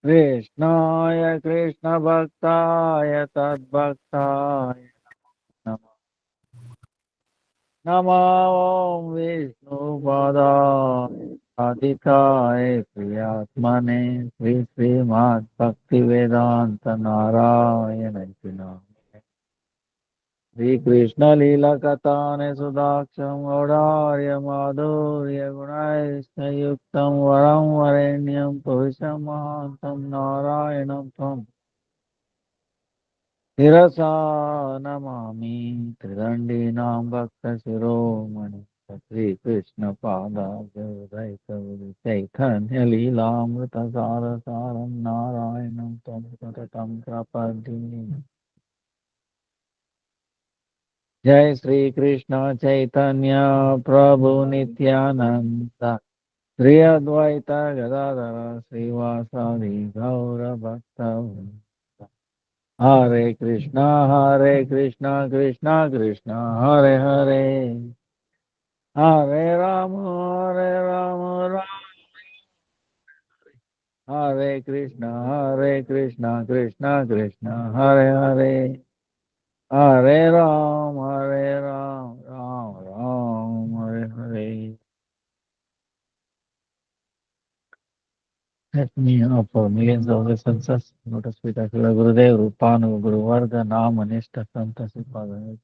Krishnaya Krishna Bhaktaya Tad Bhaktaya Namo Namo Vishnu Padaya Aditaya Priyatmane Sri Srimad Bhakti Vedanta Narayana Itinam Sri Krishna Lila Katane Sudaksham Gaurarya Madhurya Gunaisna Yuktam Varam Varenyam Purusham Mahantam Narayanam Tam Sirasa Namami Tridandi Nam Bhakta Shiromani Sri Krishna Pada Jayadaita Chaitanya Lila Amrita Sara Saram Narayanam Tam Satatam Prapadi Jai Sri Krishna Chaitanya Prabhu Nityananda Sri Advaita Gadadara Srivasadi Gaura Bhakta Hare Krishna Krishna Krishna Hare Hare Hare Rama Hare Krishna Krishna Krishna Hare Hare Hare Ram, Ram, Hare Hare. Let me offer millions of licenses. Lotus Spectacular Gurudev, Rupanu, Guru Varga, Nam, Anishta, Santa, Sipada,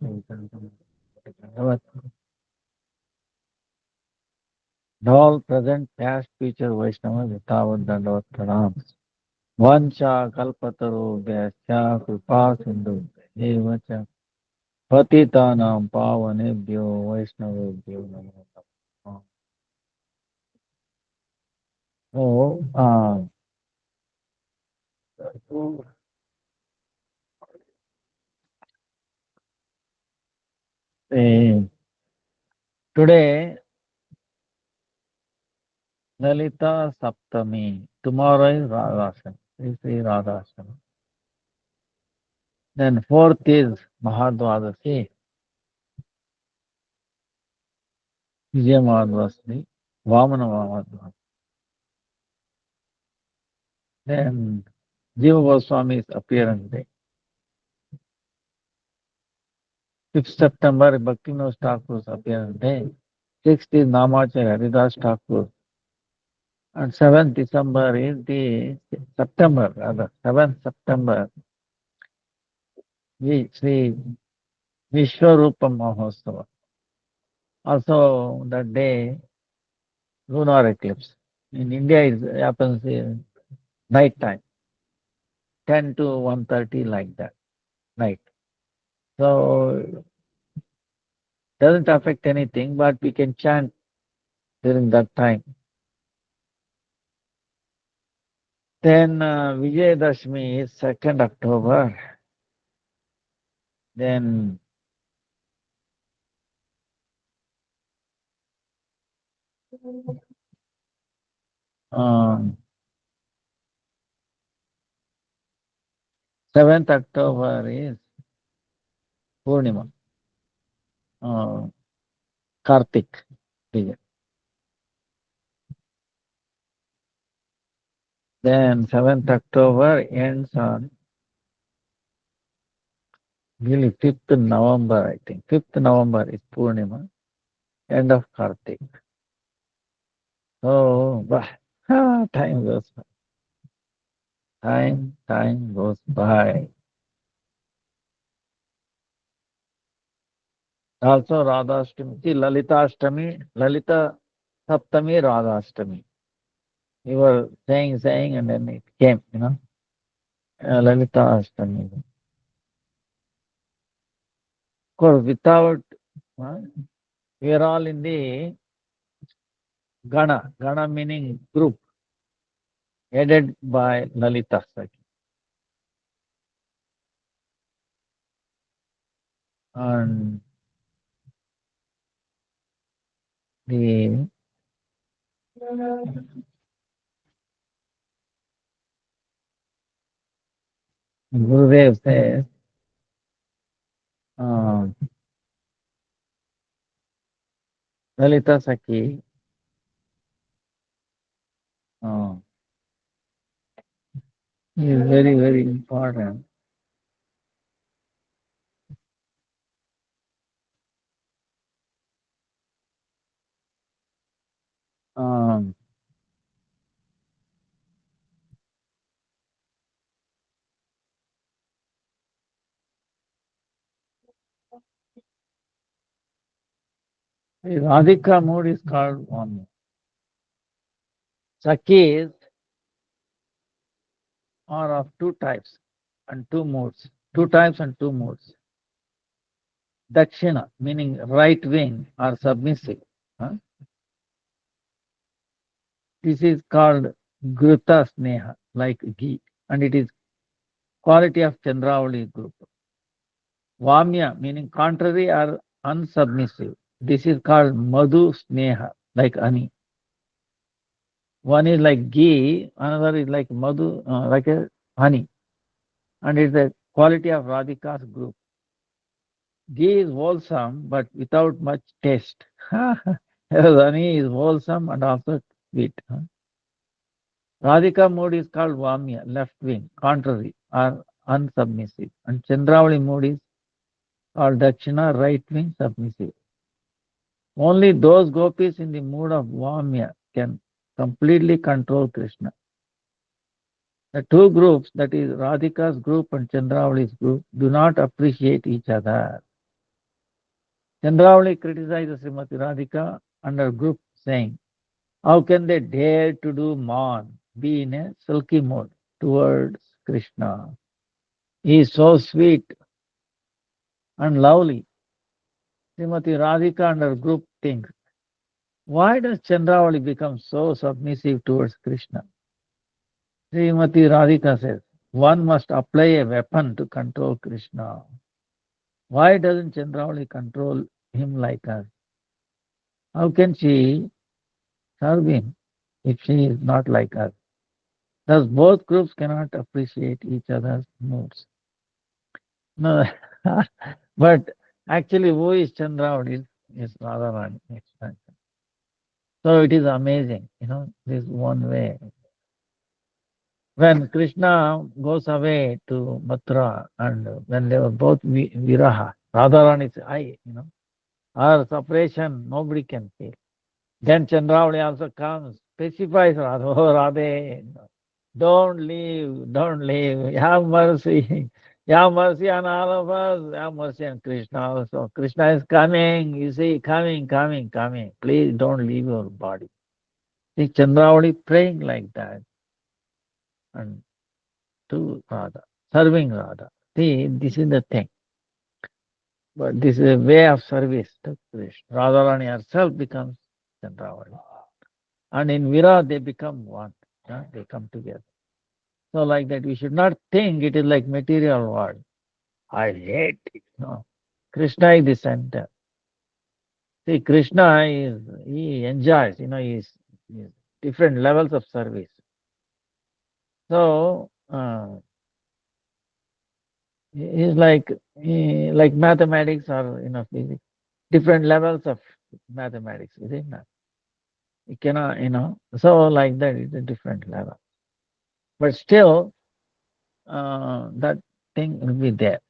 all present, past, future, Vaishnava, Vitavat, Dandavat, Pranams. Vancha, Kalpataru, Vyasya, Kripa, Sindhu, Evacha, Patitanam, Pavanebhyo, Vaishnavebhyo, Namo Namaha. Oh, eh, today, Lalita Saptami. Tomorrow is Radhasana. This is Radhasana. Then fourth is Mahadvadasi, Vijay Mahadvasi, Vamana Mahadvasi. Then Jiva Goswami's appearance day. 5th September, Bhaktivinoda Thakur's appearance day. 6th is Namacharya Haridas Thakur. And 7th December is the September, rather, 7th September, Sri Vishwarupa Mahostsava. Also, that day, lunar eclipse. In India, it happens in night time, 10 to 1:30 like that, night. So, doesn't affect anything, but we can chant during that time. Then Vijayadashmi is 2nd October. Then um, 7th October is Purnima, uh, Kartik. Vijay. Then 7th October ends on really 5th November, I think. 5th November is Purnima, end of Kartik. Oh, bah, time goes by. Time goes by. Also Radhashtami, see Lalita Ashtami, Lalita Saptami, Radhashtami. We were saying, and then it came. Lalita Ashtami. Of course, without, uh, we are all in the Gana meaning group, headed by Lalita Sakhi. And the Gurudev says, uh, Lalita Sakhi, uh, is very, very important. Um, the Radhika mood is called one. Sakis are of two types and two moods. Two types and two moods. Dakshina, meaning right wing or submissive. Huh? This is called Gruta Sneha, like ghee, and it is quality of Chandravali group. Vamya, meaning contrary or unsubmissive. This is called Madhu Sneha, like honey. One is like ghee, another is like Madhu, like a honey, and it's the quality of Radhika's group. Ghee is wholesome, but without much taste. Whereas honey is wholesome and also sweet. Radhika mood is called Vamya, left wing, contrary or unsubmissive. And Chandravali mood is called Dakshina, right wing, submissive. Only those gopis in the mood of Vamya can completely control Krishna. The two groups, that is Radhika's group and Chandravali's group, do not appreciate each other. Chandravali criticizes Srimati Radhika and her group, saying, how can they dare to do man, be in a sulky mood towards Krishna? He is so sweet and lovely. Srimati Radhika and her group think, why does Chandravali become so submissive towards Krishna? Srimati Radhika says, one must apply a weapon to control Krishna. Why doesn't Chandravali control him like us? How can she serve him if she is not like us? Thus, both groups cannot appreciate each other's moods. No, but actually, who is Chandravali is Radharani. So it is amazing, this one way. When Krishna goes away to Mathura and when they were both Viraha, Radharani's eye, her separation, nobody can feel. Then Chandravali also comes, specifies Radha, oh Radhe, don't leave, don't leave, have mercy. Have mercy on all of us, have mercy on Krishna also. Krishna is coming, you see, coming, coming, coming. Please don't leave your body. See, Chandravali praying like that and to Radha, serving Radha. See, this is the thing. But this is a way of service to Krishna. Radharani herself becomes Chandravali. And in Vira, they become one. They come together. So, like that, we should not think it is like material world. I hate it. No. Krishna is the center. See, Krishna he enjoys, he's different levels of service. So, he's like mathematics or, physics, different levels of mathematics, is it not? You cannot, so like that, it's a different level. But still, that thing will be there.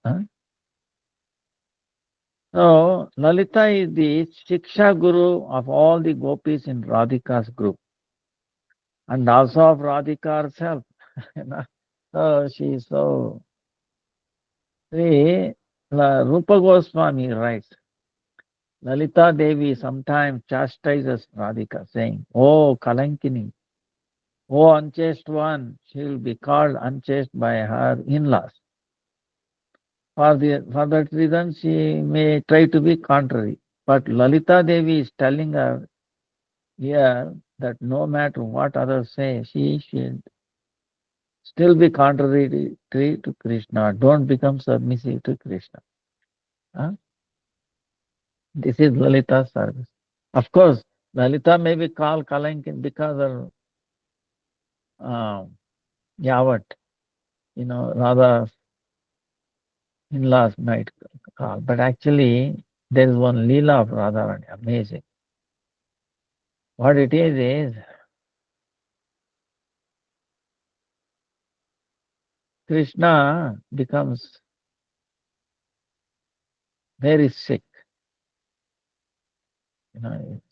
So, Lalita is the Shiksha Guru of all the gopis in Radhika's group and also of Radhika herself. you know. So, she is so. See, Rupa Goswami writes, Lalita Devi sometimes chastises Radhika, saying, oh, Kalankini, oh, unchaste one, she will be called unchaste by her in laws. For that reason, she may try to be contrary. But Lalita Devi is telling her here that no matter what others say, she should still be contrary to Krishna. Don't become submissive to Krishna. Huh? This is Lalita's service. Of course, Lalita may be called Kalankin because of Yavat, Radha's in-laws might call. But actually, there is one Leela of Radharani, amazing. What it is Krishna becomes very sick,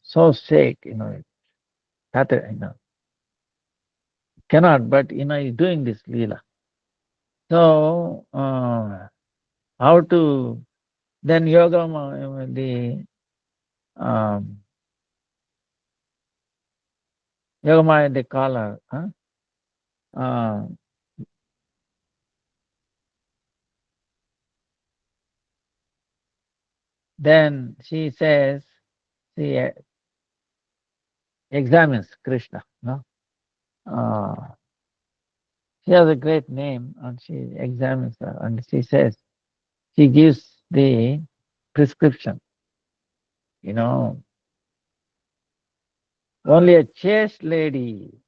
so sick, cannot, but he's doing this lila. So how to then yoga the um, yoga they call her. Huh? Uh, then she says she examines Krishna. No, she has a great name, and she examines her, and she says she gives the prescription. You know, only a chaste lady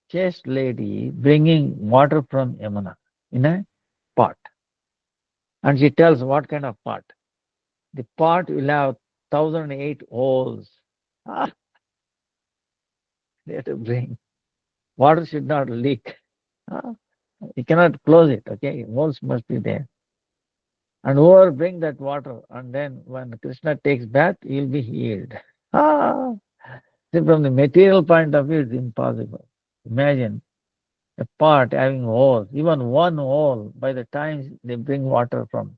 bringing water from Yamuna in a pot. And she tells what kind of pot. The pot will have 1008 holes. Ah, they have to bring. Water should not leak. Ah, you cannot close it, okay? Holes must be there. And whoever bring that water, and then when Krishna takes bath, he will be healed. Ah, see, from the material point of view, it's impossible. Imagine a pot having holes, even one hole, by the time they bring water from,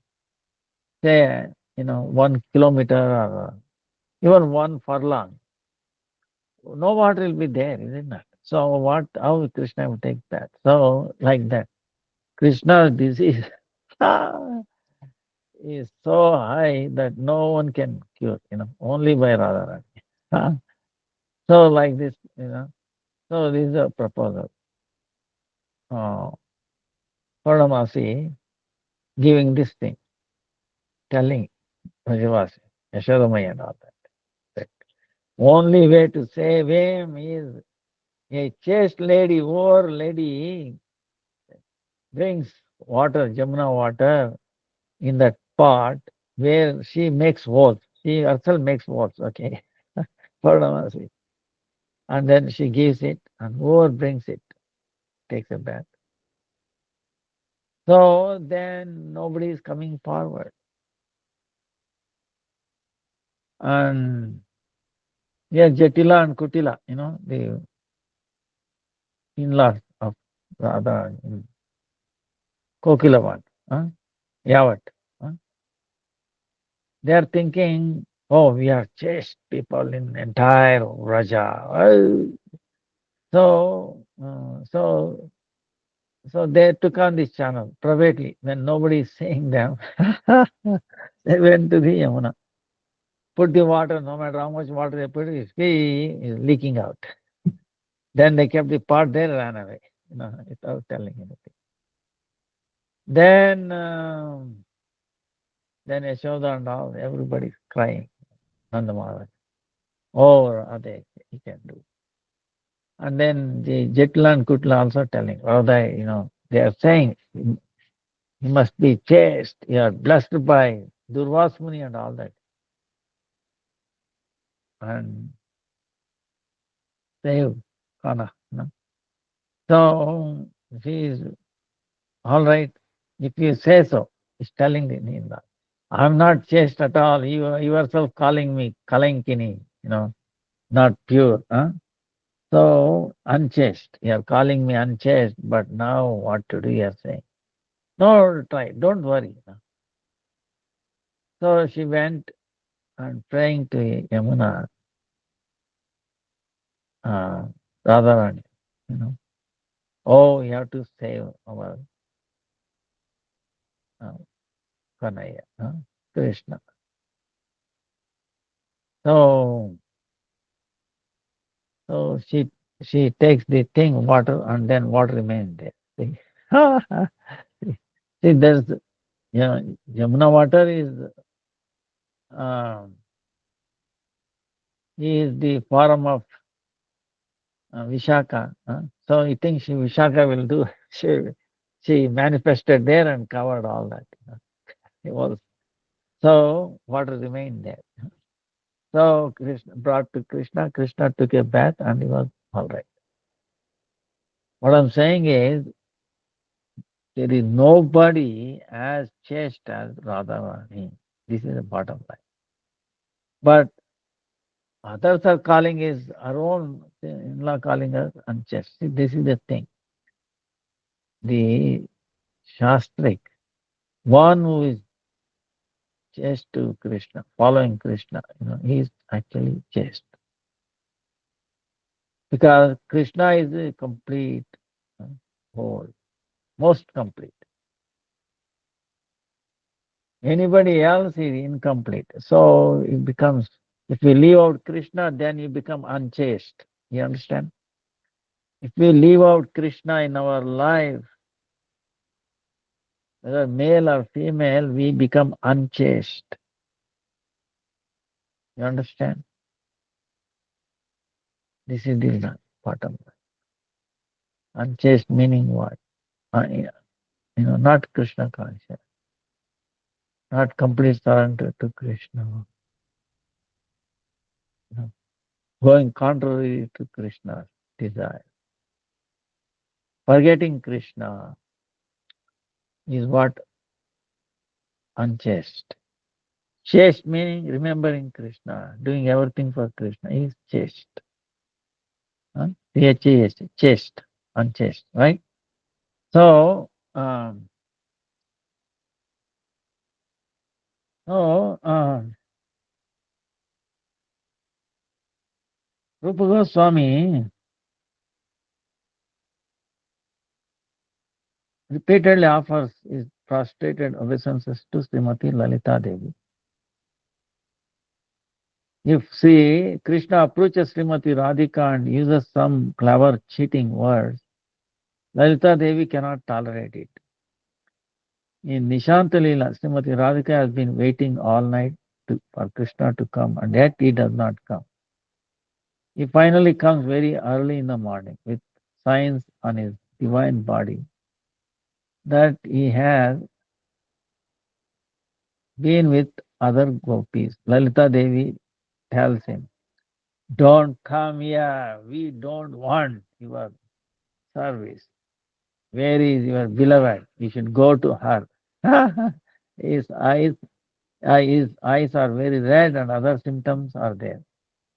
say, 1 kilometer or even one furlong, no water will be there, isn't it? So how Krishna will take that? So like that, Krishna's disease is so high that no one can cure, only by Radharani. So like this, so this is a proposal. Uh, Purnamasi giving this thing, telling Vrajavasi, Yashodamaya and all that. That only way to save him is a chaste lady, poor lady, brings water, Jamuna water, in that pot where she makes holes. She herself makes holes, okay? Purnamasi. And then she gives it, and whoever brings it takes a bath. So then nobody is coming forward. And yeah, Jatila and Kutila, the in-laws of Radha, Kokilavan, huh? Yavat. Huh? They are thinking, oh, we are chaste people in entire Raja. So they took on this channel privately when nobody is seeing them. They went to the Yamuna, put the water, no matter how much water they put, it is leaking out. Then they kept the pot there, ran away, without telling anything. Then, then Yashoda and all, everybody's crying. Nanda Maharaj. Oh, Radhe, he can do. And then the Jetla and Kutla also telling, Radha, they are saying, you must be chaste, you are blessed by Durvasmuni and all that. And save Kana. So she is all right. If you say so, he's telling the Ninda. I'm not chaste at all. You yourself calling me Kalankini, not pure. Huh? So unchaste. You're calling me unchaste, but now what to do, you're saying. No, try, don't worry. So she went and praying to Yamuna, uh, Radharani, oh, you have to save our uh, Kanaya, Krishna. So, so she takes the thing, water, and then water remains there. See, see there's, Yamuna water uh, is the form of Vishaka. So he thinks Vishaka will do. She manifested there and covered all that. It was so water remained there. So Krishna brought to Krishna. Krishna took a bath and he was all right. What I'm saying is, there is nobody as chaste as Radharani. This is the bottom line. But others are calling is our own in-law calling us unchaste. See, this is the thing. The Shastric, one who is chaste to Krishna, following Krishna, he is actually chaste. Because Krishna is a complete uh, whole, most complete. Anybody else is incomplete. So it becomes, if we leave out Krishna, then you become unchaste. You understand? If we leave out Krishna in our life, whether male or female, we become unchaste. You understand? This is the bottom line. Unchaste meaning what? Not Krishna conscious, not complete surrender to Krishna, going contrary to Krishna's desire. Forgetting Krishna is what unchaste. Chaste meaning remembering Krishna, doing everything for Krishna is chaste. Huh? Chaste, chaste, unchaste, right? So, so Rupa Goswami repeatedly offers his prostrated obeisances to Srimati Lalita Devi. If see Krishna approaches Srimati Radhika and uses some clever cheating words, Lalita Devi cannot tolerate it. In Nishanta Leela, Srimati Radhika has been waiting all night for Krishna to come, and yet he does not come. He finally comes very early in the morning with signs on his divine body that he has been with other gopis. Lalita Devi tells him, "Don't come here, we don't want your service. Where is your beloved? You should go to her." his eyes his eyes are very red and other symptoms are there.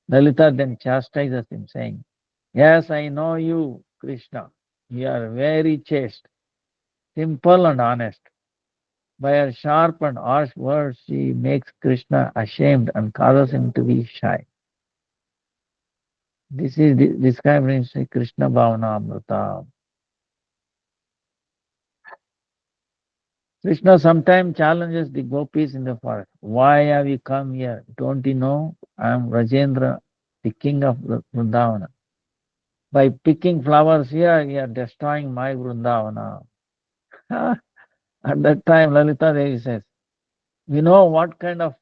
Lalita then chastises him, saying, "Yes, I know you, Krishna. You are very chaste, simple and honest. By her sharp and harsh words, she makes Krishna ashamed and causes him to be shy." This is described in Sri Krishna Bhavana Amrita. Krishna sometimes challenges the gopis in the forest. Why have you come here? Don't you know I am Rajendra, the king of Vrindavana? By picking flowers here, you are destroying my Vrindavana. At that time, Lalita Devi says, "We know what kind of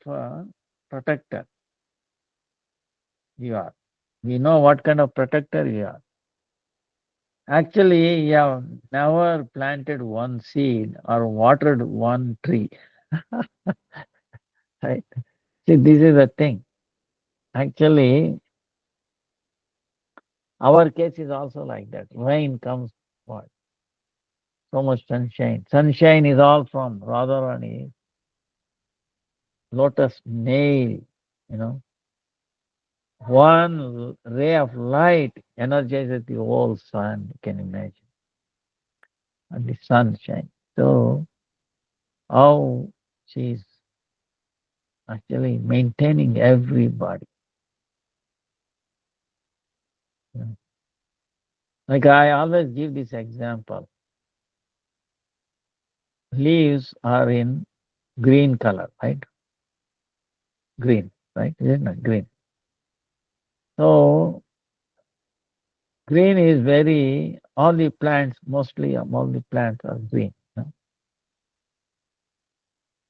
protector you are. We know what kind of protector you are. Actually, you have never planted one seed or watered one tree." Right? See, this is the thing. Actually, our case is also like that. Rain comes, what? So much sunshine. Sunshine is all from Radharani, lotus nail, you know. One ray of light energizes the whole sun, you can imagine. And the sunshine. So, how she's actually maintaining everybody. you know. Like I always give this example. Leaves are in green color, right? Green, right? Isn't it green? So, green is very, all the plants, mostly all the plants are green.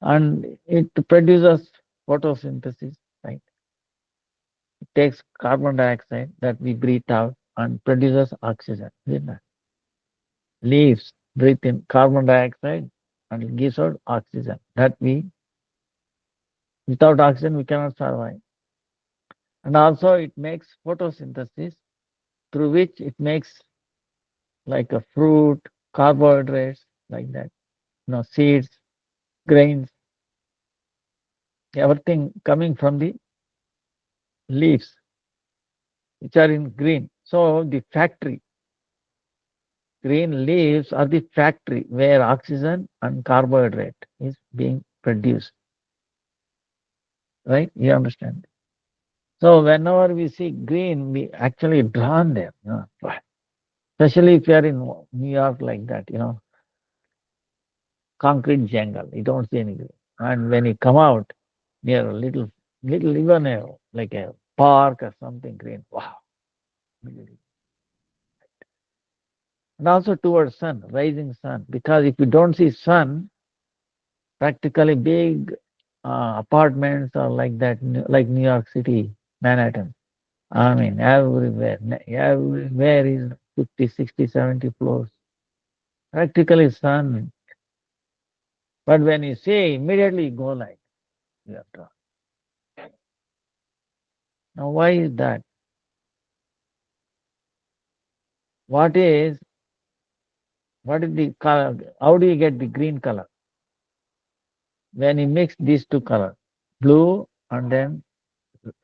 And it produces photosynthesis, right? It takes carbon dioxide that we breathe out and produces oxygen. Isn't it? Leaves breathe in carbon dioxide and it gives out oxygen. That we, without oxygen, we cannot survive. And also it makes photosynthesis through which it makes like a fruit, carbohydrates, like that. Seeds, grains, everything coming from the leaves, which are in green. So the factory, green leaves are the factory where oxygen and carbohydrate is being produced. Right? You understand? So whenever we see green, we actually drawn there. Especially if you are in New York like that, concrete jungle, you don't see any green. And when you come out near a little even like a park or something green, wow. And also towards sun, rising sun, because if you don't see sun, practically big apartments or like that, like New York City, Manhattan. I mean, everywhere is 50, 60, 70 floors. Practically sun. But when you see, immediately you go like, you have to. Now, why is that? What is, what is the color? How do you get the green color? When you mix these two colors, blue and then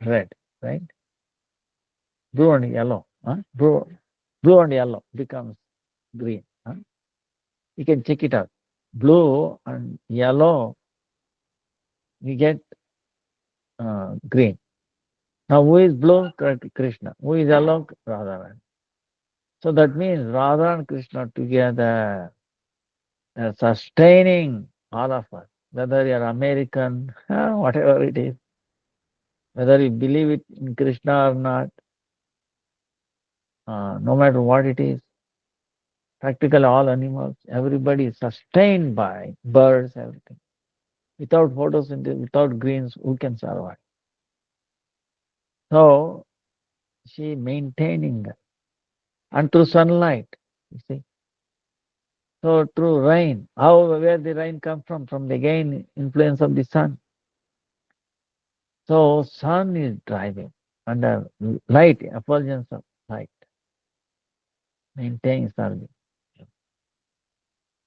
red, right? Blue and yellow. Huh? Blue and yellow becomes green. Huh? You can check it out. Blue and yellow, you get green. Now, who is blue? Krishna. Who is yellow? Radharani. So that means Radha and Krishna together are sustaining all of us, whether you're American, whatever it is, whether you believe it in Krishna or not, no matter what it is, practically all animals, everybody is sustained by birds, everything. Without photosynthesis, without greens, who can survive? So she maintaining that. And through sunlight, you see. So through rain, where the rain come from? From the again influence of the sun. So sun is driving under light, effulgence of light, maintains serving.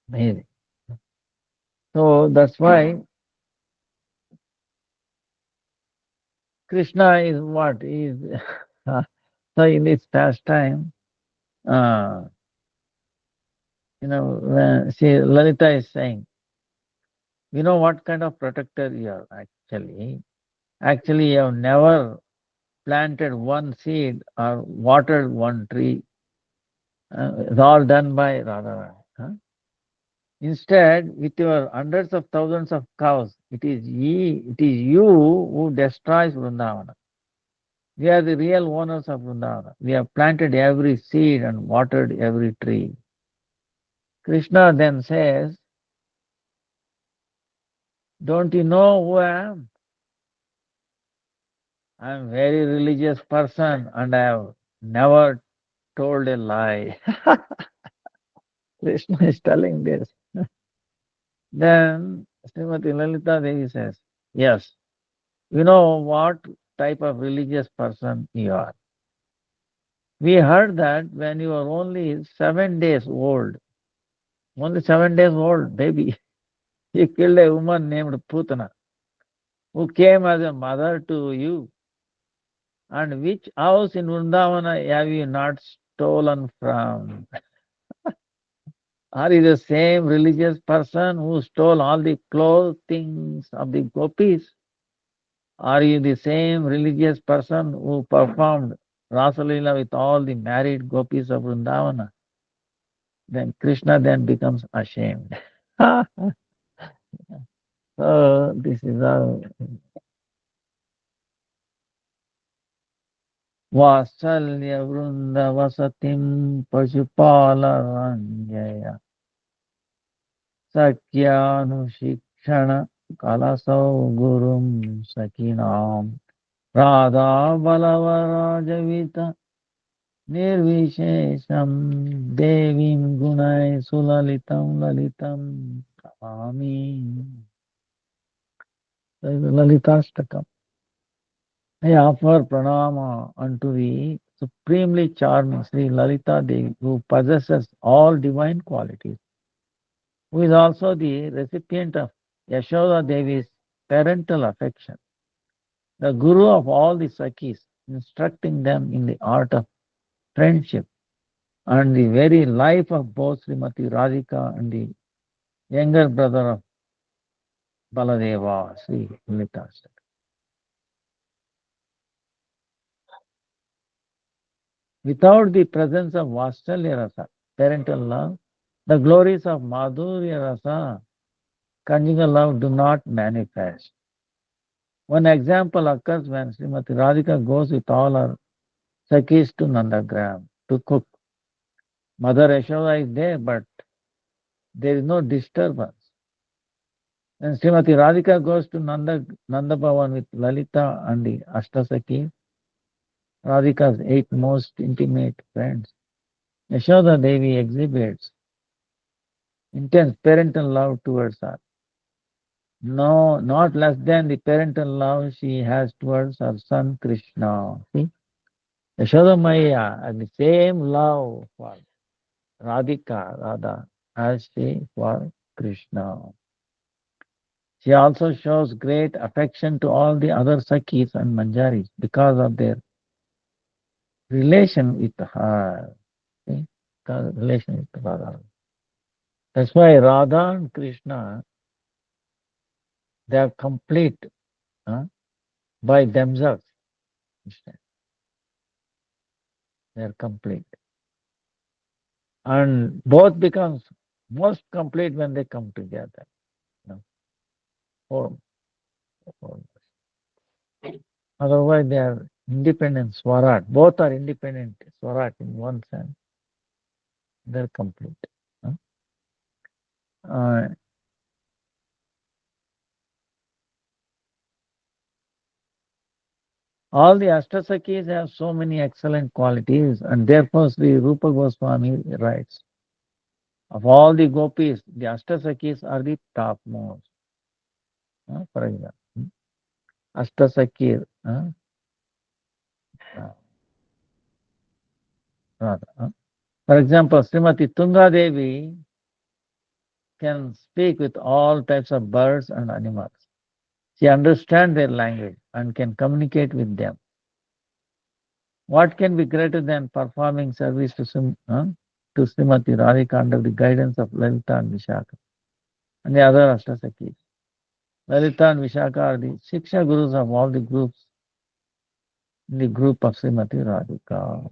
Amazing. So that's why Krishna is what is. So in this pastime, uh, when Lalita is saying, what kind of protector you are actually. Actually, you have never planted one seed or watered one tree. It's all done by Radharani. Huh? Instead, with your hundreds of thousands of cows, it is you who destroys Vrindavana. We are the real owners of Vrindavana. We have planted every seed and watered every tree. Krishna then says, don't you know who I am? I am a very religious person and I have never told a lie. Krishna is telling this. Then Srimati Lalita Devi says, yes, you know what type of religious person you are. We heard that when you were only 7 days old, only 7 days old, baby, you killed a woman named Putana, who came as a mother to you. And which house in Vrindavana have you not stolen from? Are you the same religious person who stole all the clothings of the gopis? Are you the same religious person who performed Rasalila with all the married gopis of Vrindavana? Then Krishna then becomes ashamed. So this is how Vasalya Vrunda Vasatim Pashupala Ranjaya Sakyanu Shikshana Kalasau Gurum Sakinam Radha Balavarajavita Nirvishesham Devim Gunai Sulalitam Lalitam Kamami. Lalitastakam. I offer pranama unto the supremely charming Sri Lalita Devi, who possesses all divine qualities, who is also the recipient of Yashoda Devi's parental affection, the guru of all the Sakis, instructing them in the art of friendship, and the very life of both Srimati Radhika and the younger brother of Baladeva, Sri Lalita. Without the presence of Vatshalya Rasa, parental love, the glories of Madhurya Rasa, conjugal love, do not manifest. One example occurs when Srimati Radhika goes with all her Sakis to Nandagram to cook. Mother Yashoda is there, but there is no disturbance. When Srimati Radhika goes to Nanda Bhavan with Lalita and the Ashtasaki, Radhika's eight most intimate friends, Yashoda Devi exhibits intense parental love towards her. No, not less than the parental love she has towards her son Krishna. See, Yashoda Maya has the same love for Radhika, Radha, as she for Krishna. She also shows great affection to all the other Sakis and Manjaris because of their relation with her. See? Because relation with Radha. That's why Radha and Krishna, they are complete, huh, by themselves. They are complete. And both becomes most complete when they come together. You know, form, form. Otherwise, they are independent swarat. Both are independent swarat in one sense. They are complete. Huh? Uh, all the Ashtasakis have so many excellent qualities, and therefore Sri Rupa Goswami writes, of all the gopis, the Ashtasakis are the topmost. For example, Ashtasakir, uh, rather. For example, Srimati Tunga Devi can speak with all types of birds and animals. She understands their language and can communicate with them. What can be greater than performing service to Srimati Radhika under the guidance of Lalita and Vishaka and the other Ashtasakis? Lalita and Vishaka are the Shiksha Gurus of all the groups in the group of Srimati Radhika.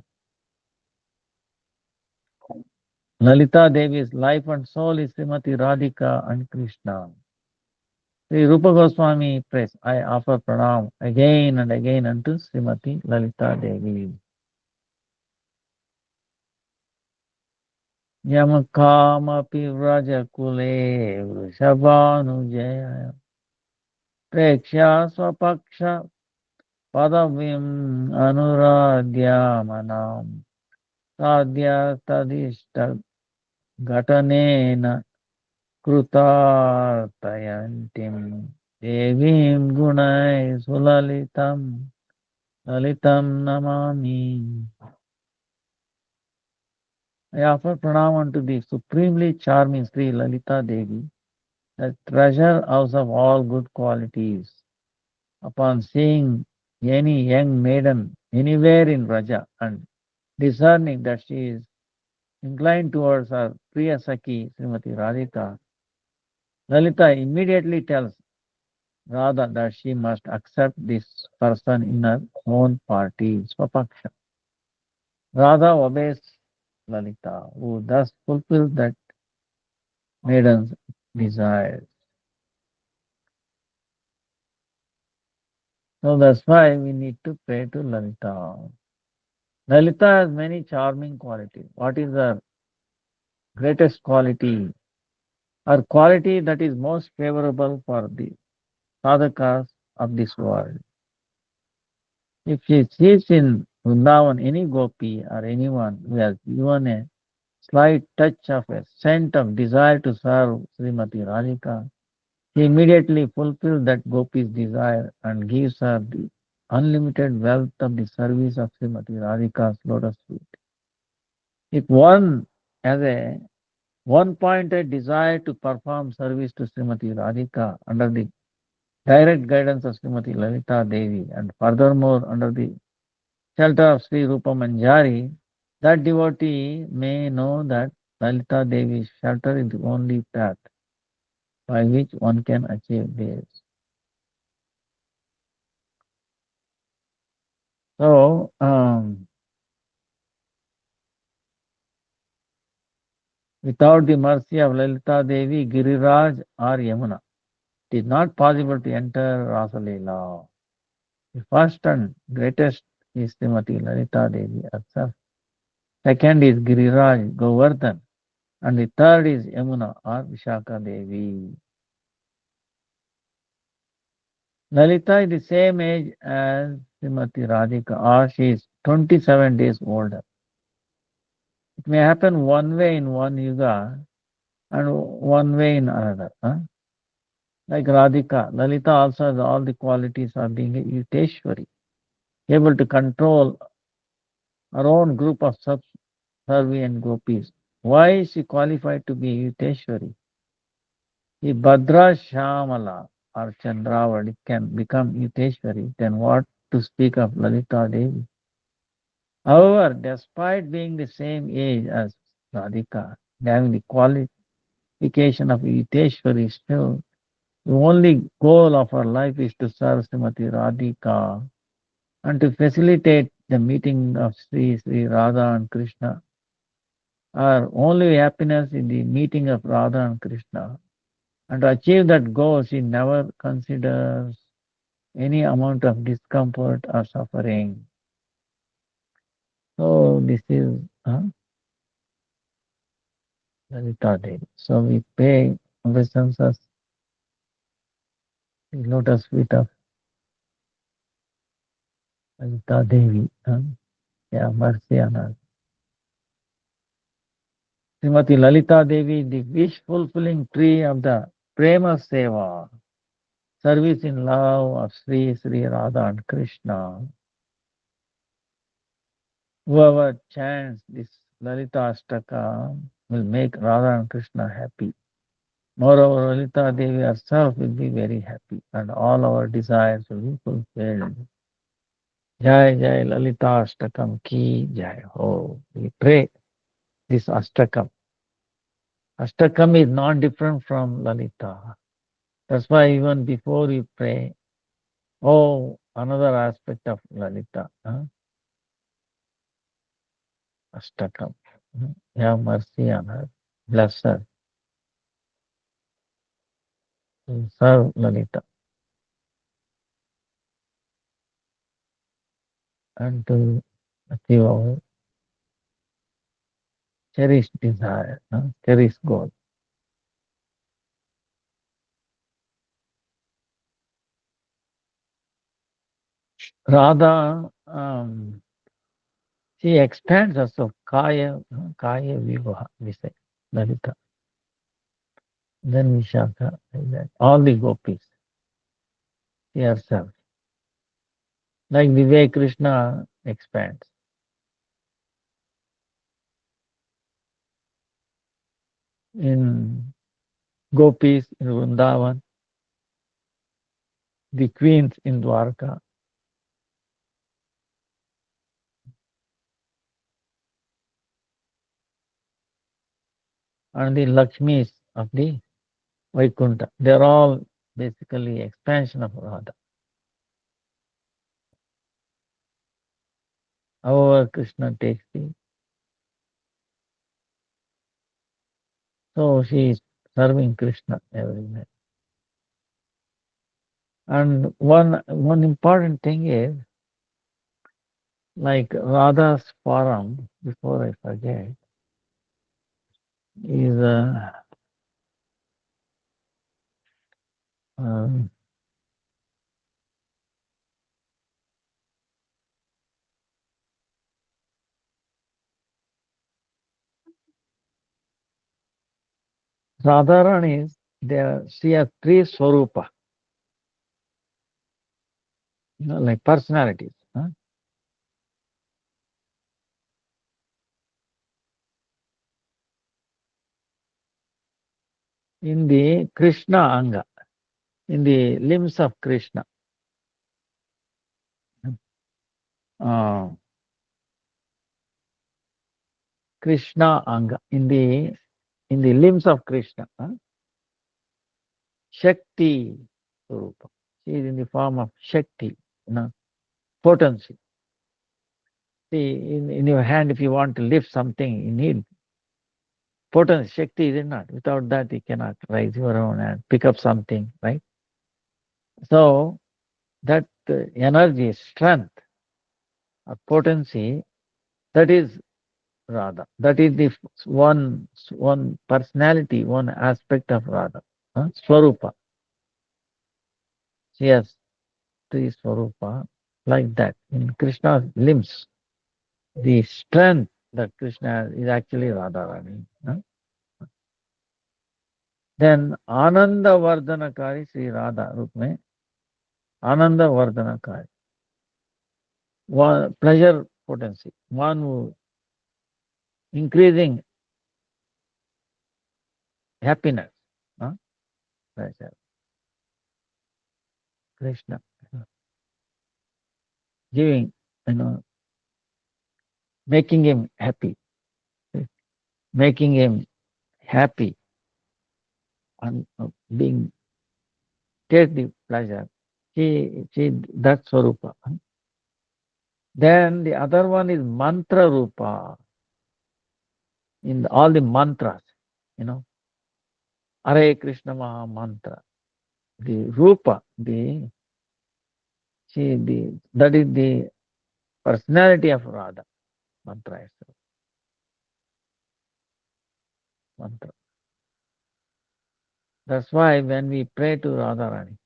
Lalita Devi's life and soul is Srimati Radhika and Krishna. Sri Rupa Goswami prays, I offer pranam again and again unto Srimati Lalita Devi. Yamakamapi Vrajakule Vrishabhanujaya Prekshya Swapaksha Padavim Anuradhya Manam Sadhya Tadishta Gatanena Krutartayantim Devim Gunai Sulalitam Lalitam Namami. I offer pranam unto the supremely charming Sri Lalita Devi, the treasure house of all good qualities. Upon seeing any young maiden anywhere in Raja and discerning that she is inclined towards her Priya Saki, Srimati Radhika, Lalita immediately tells Radha that she must accept this person in her own party, Swapaksha. Radha obeys Lalita, who thus fulfills that maiden's desires. So that's why we need to pray to Lalita. Lalita has many charming qualities. What is her greatest quality? Her quality that is most favorable for the sadhakas of this world. If she sees in Vrindavan any gopi or anyone who has even a slight touch of a scent of desire to serve Srimati Radhika, he immediately fulfills that gopi's desire and gives her the unlimited wealth of the service of Srimati Radhika's lotus feet. If one has a one-pointed desire to perform service to Srimati Radhika under the direct guidance of Srimati Lalita Devi and furthermore under the shelter of Sri Rupa Manjari, that devotee may know that Lalita Devi's shelter is the only path by which one can achieve this. So, without the mercy of Lalita Devi, Giriraj or Yamuna, it is not possible to enter Rasalila. The first and greatest is Srimati Lalita Devi herself. Second is Giriraj Govardhan. And the third is Yamuna or Vishaka Devi. Lalita is the same age as Srimati Radhika, or she is 27 days older. It may happen one way in one yuga and one way in another. Huh? Like Radhika, Lalita also has all the qualities of being a Yuteshwari, able to control her own group of subservient gopis. Why is she qualified to be Yuteshwari? If Bhadra Shamala or Chandravadi can become Yuteshwari, then what to speak of Lalita Devi? However, despite being the same age as Radhika, having the qualification of Yuteshwari, still the only goal of her life is to serve Srimati Radhika and to facilitate the meeting of Sri Radha and Krishna. Her only happiness in the meeting of Radha and Krishna. And to achieve that goal, she never considers any amount of discomfort or suffering. So this is Lalita Devi. So we pay obeisances the lotus feet of Lalita Devi. Yeah, mercy on us. Srimati Lalita Devi, the wish fulfilling tree of the Prema Seva, service in love of Sri Radha and Krishna. Whoever chants this Lalita Ashtaka will make Radha and Krishna happy. Moreover, Lalita Devi herself will be very happy and all our desires will be fulfilled. Jai Jai Lalita Ashtakam Ki Jai Ho. We pray this Ashtakam. Ashtakam is not different from Lalita. That's why even before we pray, oh, another aspect of Lalita, Ashtakam. Have mercy on her. Bless her. Serve Lalita. And to achieve our cherished desire, cherished goal. Radha, she expands us of Kaya Vivaha, we say, Lalita. Then Vishaka, like that. All the gopis, she herself. Like the way Krishna expands. In gopis in Vrindavan, the queens in Dwarka, and the Lakshmis of the Vaikunta. They're all basically expansion of Radha. However, Krishna takes the. So she is serving Krishna everywhere. And one important thing is, like Radha's forum, before I forget, is um, Radharani is there. She has three swarupa. like personalities. In the Krishna Anga, in the limbs of Krishna. Uh, Krishna Anga, in the limbs of Krishna. Shakti Swarupa. She is in the form of Shakti, potency. See, in your hand, if you want to lift something, you need potency. Shakti is not. Without that, you cannot raise your own hand, pick up something, right? So, that energy, strength, or potency, that is Radha. That is the one personality, one aspect of Radha. Swarupa. She has three Swarupa like that in Krishna's limbs. The strength that Krishna has is actually Radharani. Then Ananda Vardhanakari Sri Radha रूप में Ananda Vardhanakari. One pleasure potency, one who increasing happiness. Pleasure. Krishna giving, making him happy, making him happy and being take the pleasure. She that's Swarupa. Then the other one is Mantra Rupa. In all the mantras, you know, Hare Krishna Maha Mantra. The Rupa, that is the personality of Radha. Mantra itself. Mantra. That's why when we pray to Radharani,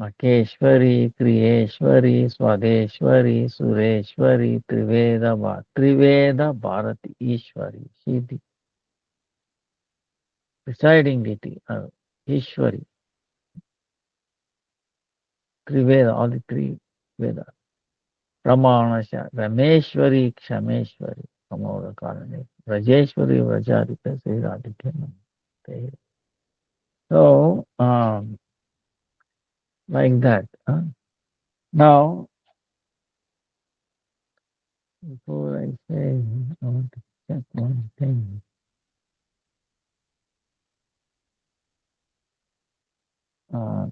Makeshwari, Kriyeshwari, Swadeshwari, Sureshwari, Triveda Bharati Ishwari. She is the presiding deity, Ishwari, Triveda, all the three Vedas. Pramanasha, Rameshwari, Kshameshwari, Amoda Karane, Rajeshwari, Vrajadika, Sri Radhika. So, like that. Now, before I say, I want to check one thing. Uh,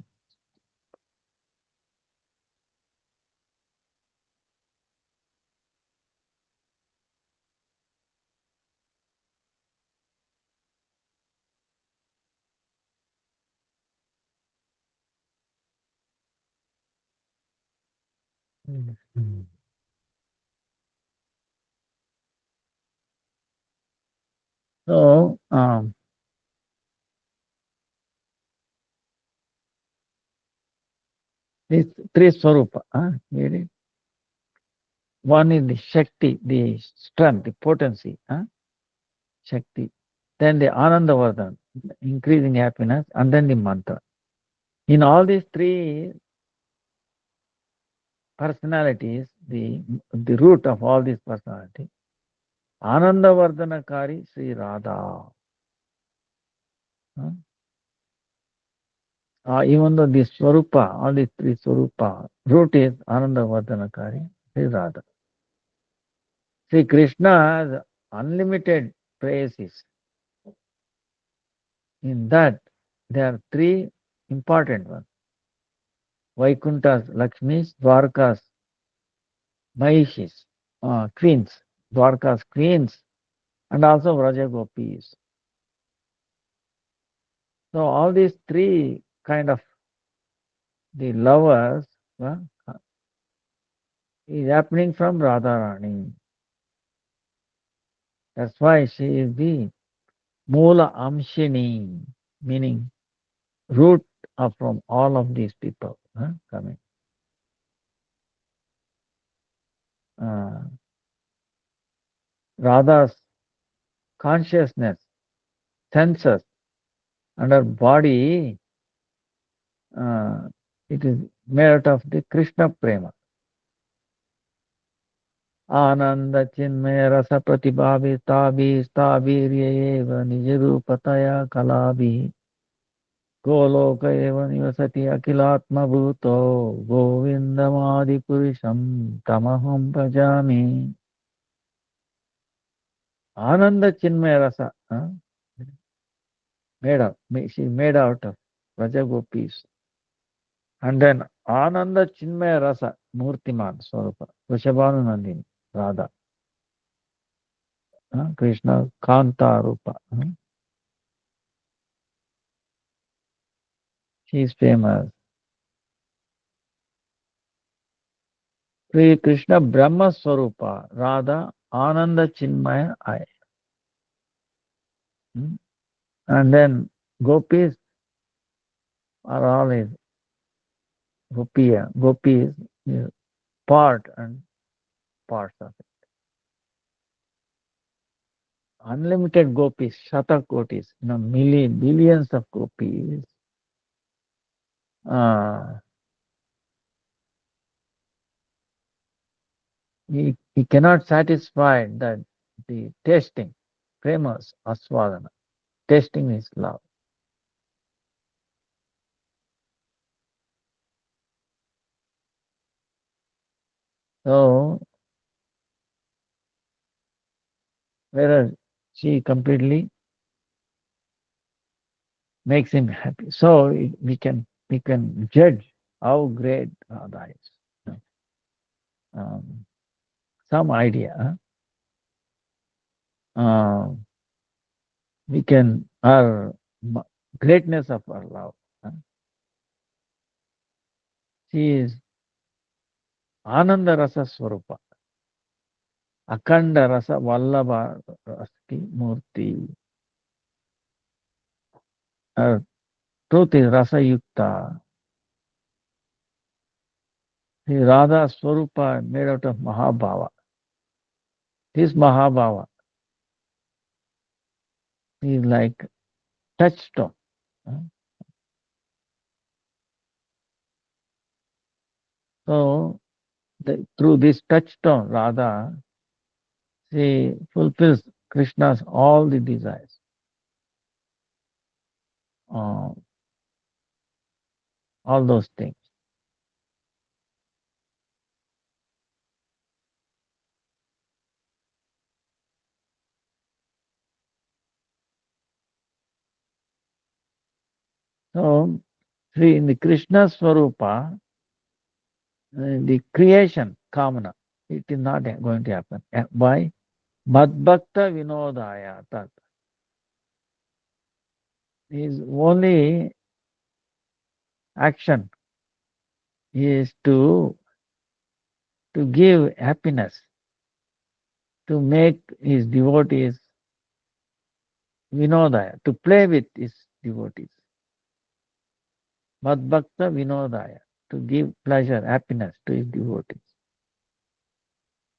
so, these three Swarupa, get it? One is the Shakti, the strength, the potency, Shakti. Then the Anandavardhan, increasing happiness, and then the mantra. In all these three personalities, the root of all these personalities, Anandavardhanakari Sri Radha. Even though this Swarupa, all these three Swarupa, root is Anandavardhanakari Sri Radha. See, Krishna has unlimited praises. In that, there are three important ones. Vaikunthas, Lakshmis, Dwarkas, Mahishis, queens, Dwarkas queens, and also Vraja Gopis. So all these three kind of the lovers is happening from Radharani. That's why she is the Mula Amshini, meaning root of from all of these people coming. Uh, Radha's consciousness, senses, and her body, it is made out of the Krishna prema. Ananda chinmaya rasa pratibhavi tabi stabirya nijarupataya kalabi goloka eva nivasati akilatma bhuto govindamadi purusham tamaham bhajami. Ananda chinmaya rasa, she made out of Raja Gopis. And then Ananda Chinmaya Rasa Murtiman Swarupa, Vrishabhanu Nandini, Radha, Krishna Kanta Rupa. She is famous. Sri Krishna Brahma Swarupa, Radha Ananda Chinmaya I. And then Gopis are all is Gopiya. Gopis is part and parts of it. Unlimited gopis, shatakotis, billions of gopis. Uh, he cannot satisfy that the tasting, premas, aswadana. Tasting is love. So, whereas she completely makes him happy. So we can judge how great Radha is. Um, some idea. We can our greatness of our love. She is Ananda Rasa Swarupa, Akanda Rasa Vallabha Rasti Murti. Her truth is Rasa Yukta. The Radha Swarupa made out of Mahabhava. This Mahabhava is like touchstone. So, through this touchstone, Radha, she fulfills Krishna's all the desires. Uh, all those things. So, see, in the Krishna Swarupa, the creation, Kamana, it is not going to happen. Why? Madbhakta Vinodaya. Tat. His only action is to give happiness, to make his devotees Vinodaya, to play with his devotees. Madbhakta Vinodaya, to give pleasure, happiness to his devotees.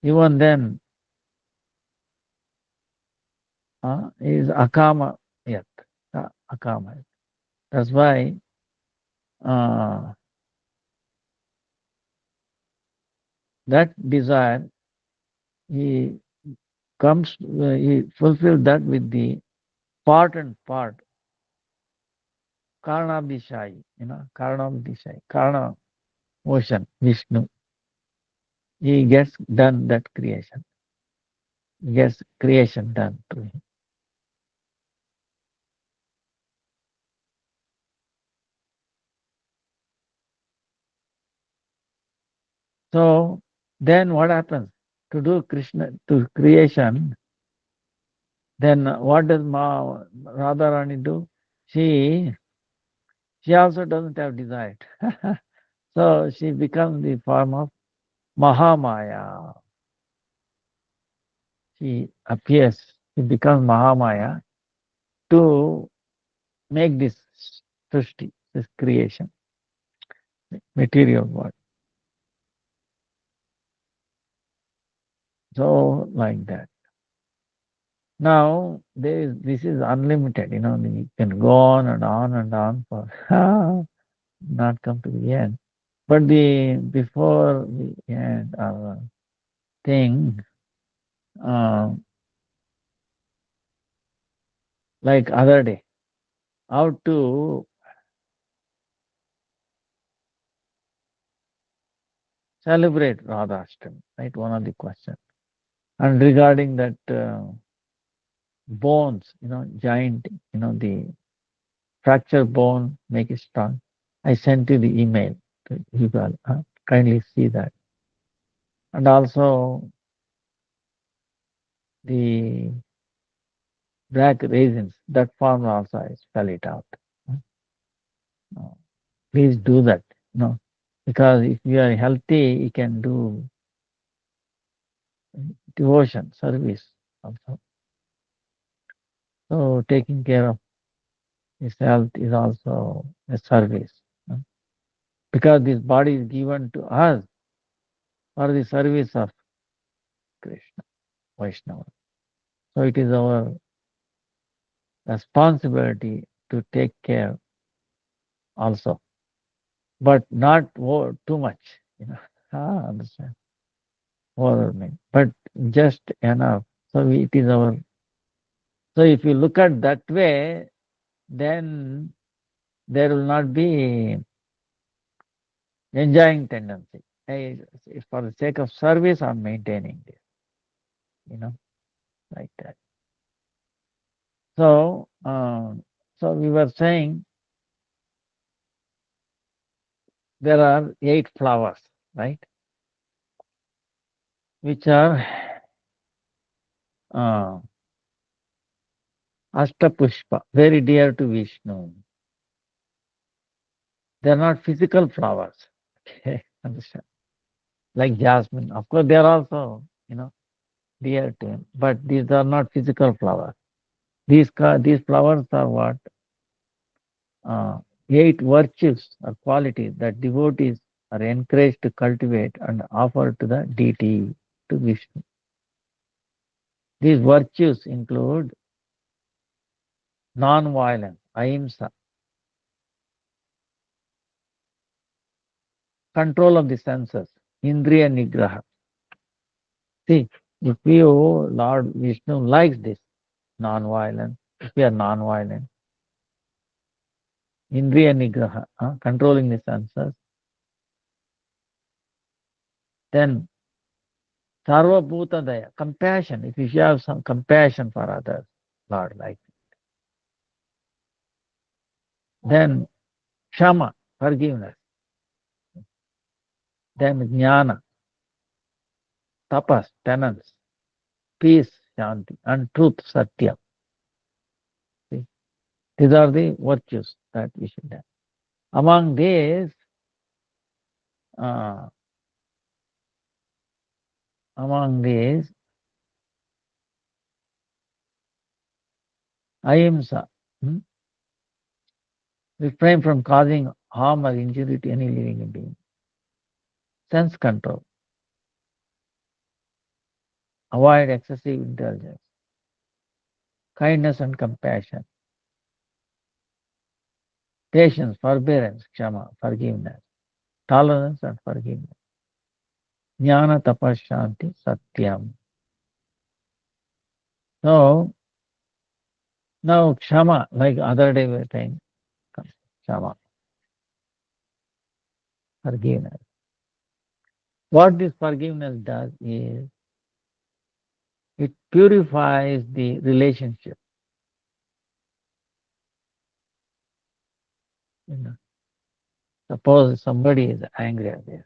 Even then, is akama yat, akama yat. That's why that desire, he he fulfilled that with the part and part, Karanabdishai, Karanabdishai, Karana ocean, Vishnu. He gets done that creation. He gets creation done to him. So then what happens? To do Krishna, to creation, then what does Radharani do? She also doesn't have desire. So she becomes the form of Mahamaya. She appears, she becomes Mahamaya to make this Srishti, this creation, material world. So like that. Now this is unlimited, you can go on and on and on for not come to the end. But the before we end our thing, uh, like other day, how to celebrate Radhashtami, right? One of the questions. And regarding that bones, giant, the fractured bone, make it strong. I sent you the email. You can kindly see that. And also the black raisins, that form also I spell it out. Uh, Please do that, because if you are healthy, you can do devotion, service also. So taking care of his health is also a service. Because this body is given to us for the service of Krishna, Vaishnava. So it is our responsibility to take care also, but not too much. Understand? Overwhelming, but just enough. So it is our. So if you look at that way, then there will not be enjoying tendency. Hey, for the sake of service, I'm maintaining this, you know, like that. So, so we were saying there are 8 flowers, right, which are uh, Ashtapushpa, very dear to Vishnu. They are not physical flowers. Okay, understand? Like jasmine, of course, they are also, dear to him, but these are not physical flowers. These flowers are what? Uh, 8 virtues or qualities that devotees are encouraged to cultivate and offer to the deity, to Vishnu. These virtues include non-violence, ahimsa, control of the senses, indriya nigraha. See, if you, Lord Vishnu likes this non-violence, if we are non-violent, indriya nigraha, controlling the senses, then sarva bhuta daya, compassion, if you have some compassion for others, Lord, like, then Shama, forgiveness. Then Jnana, Tapas, penance, peace, Shanti, and truth, Satya. See, these are the virtues that we should have. Among these, uh, among these, ahimsa, refrain from causing harm or injury to any living being. Sense control, avoid excessive indulgence. Kindness and compassion, patience, forbearance, kshama, forgiveness, tolerance and forgiveness. Jnana, tapas, shanti, satyam. So, now kshama, like other day we were saying, kshama, forgiveness. What this forgiveness does is it purifies the relationship. You know, suppose somebody is angry at this.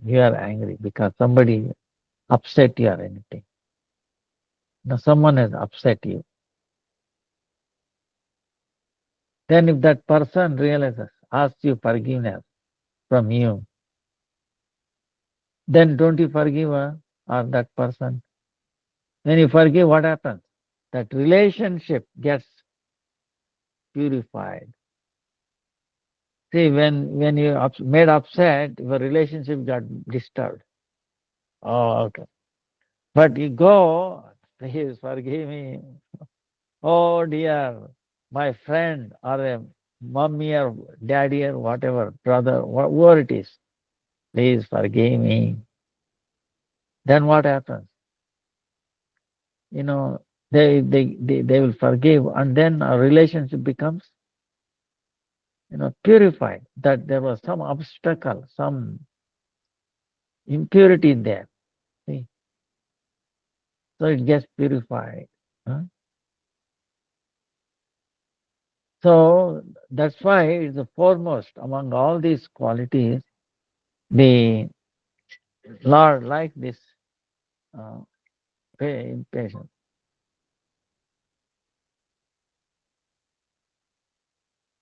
You are angry because somebody upset you or anything. Now someone has upset you. Then if that person realizes, asks you forgiveness from you, then don't you forgive her or that person? When you forgive, what happens? That relationship gets purified. See, when you made upset, your relationship got disturbed. Oh, okay. But you go, please forgive me. Oh dear, my friend or mommy or daddy or whatever, brother, whoever it is, please forgive me. Then what happens? You know, they will forgive, and then our relationship becomes, purified. That there was some obstacle, some impurity there. See? So it gets purified. Huh? So that's why it's the foremost among all these qualities. The Lord like this uh, impatience.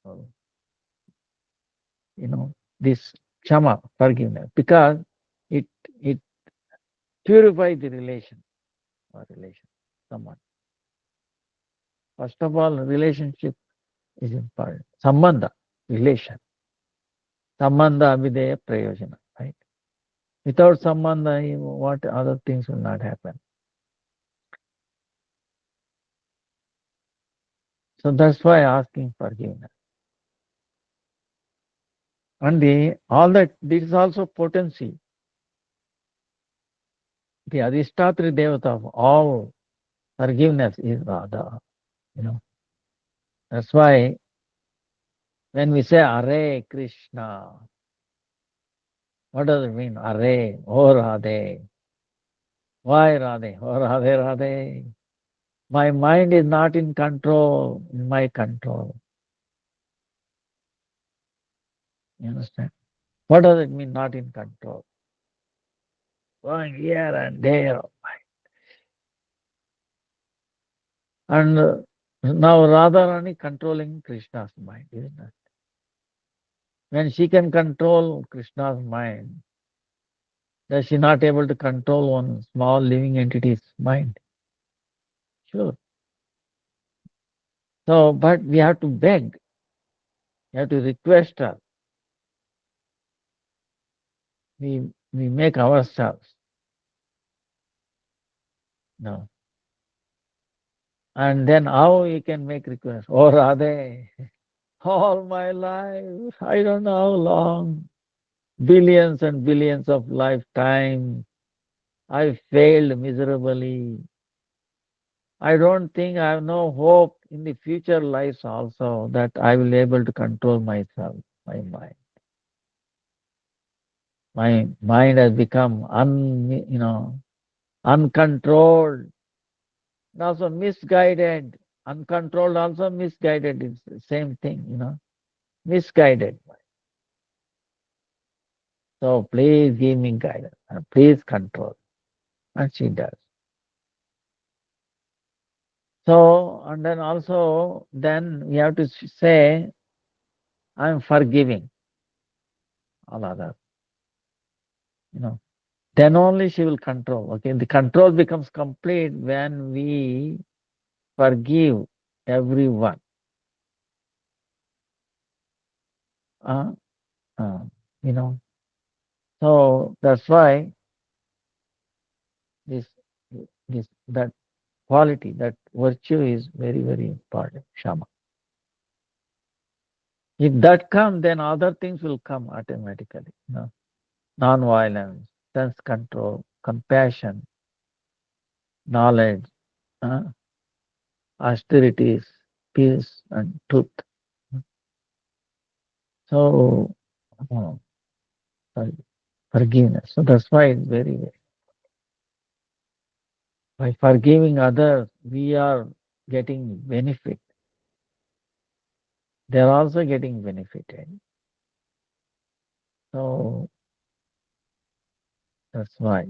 So, this Kshama, forgiveness, because it it purifies the relation or relation, someone. First of all, relationship is important. Sambandha, relation. Sambandha abhideya prayojana, right? Without sambandha, what other things will not happen. So that's why asking forgiveness. And all that, this is also potency. The Adhistatri Devata of all forgiveness is Radha. You know. That's why when we say Hare Krishna, what does it mean? Hare, oh Radhe. Why Radhe? Oh Radhe, Radhe. My mind is not in control, in my control. You understand? What does it mean, not in control? Going here and there. And now Radharani controlling Krishna's mind, isn't it? When she can control Krishna's mind, does she not able to control one small living entity's mind? Sure. So, but we have to beg, we have to request her. We make ourselves. No. And then how we can make request? Oh Radhe, all my life, I don't know how long, billions and billions of lifetimes, I failed miserably. I don't think I have no hope in the future lives also that I will able to control myself, my mind. My mind has become uncontrolled, and also misguided. Uncontrolled, also misguided. It's the same thing. Misguided. So please give me guidance and please control. And she does. So, and then also, then we have to say, I'm forgiving all others. You know, then only she will control. Okay, the control becomes complete when we forgive everyone. Uh, uh, you know, so that's why this that quality, that virtue is very, very important. Shama. If that comes, then other things will come automatically. Non-violence, sense control, compassion, knowledge, uh, austerities, peace, and truth. So, uh, sorry, forgiveness. So that's why it's very, very. By forgiving others, we are getting benefit. They are also getting benefited. So that's why.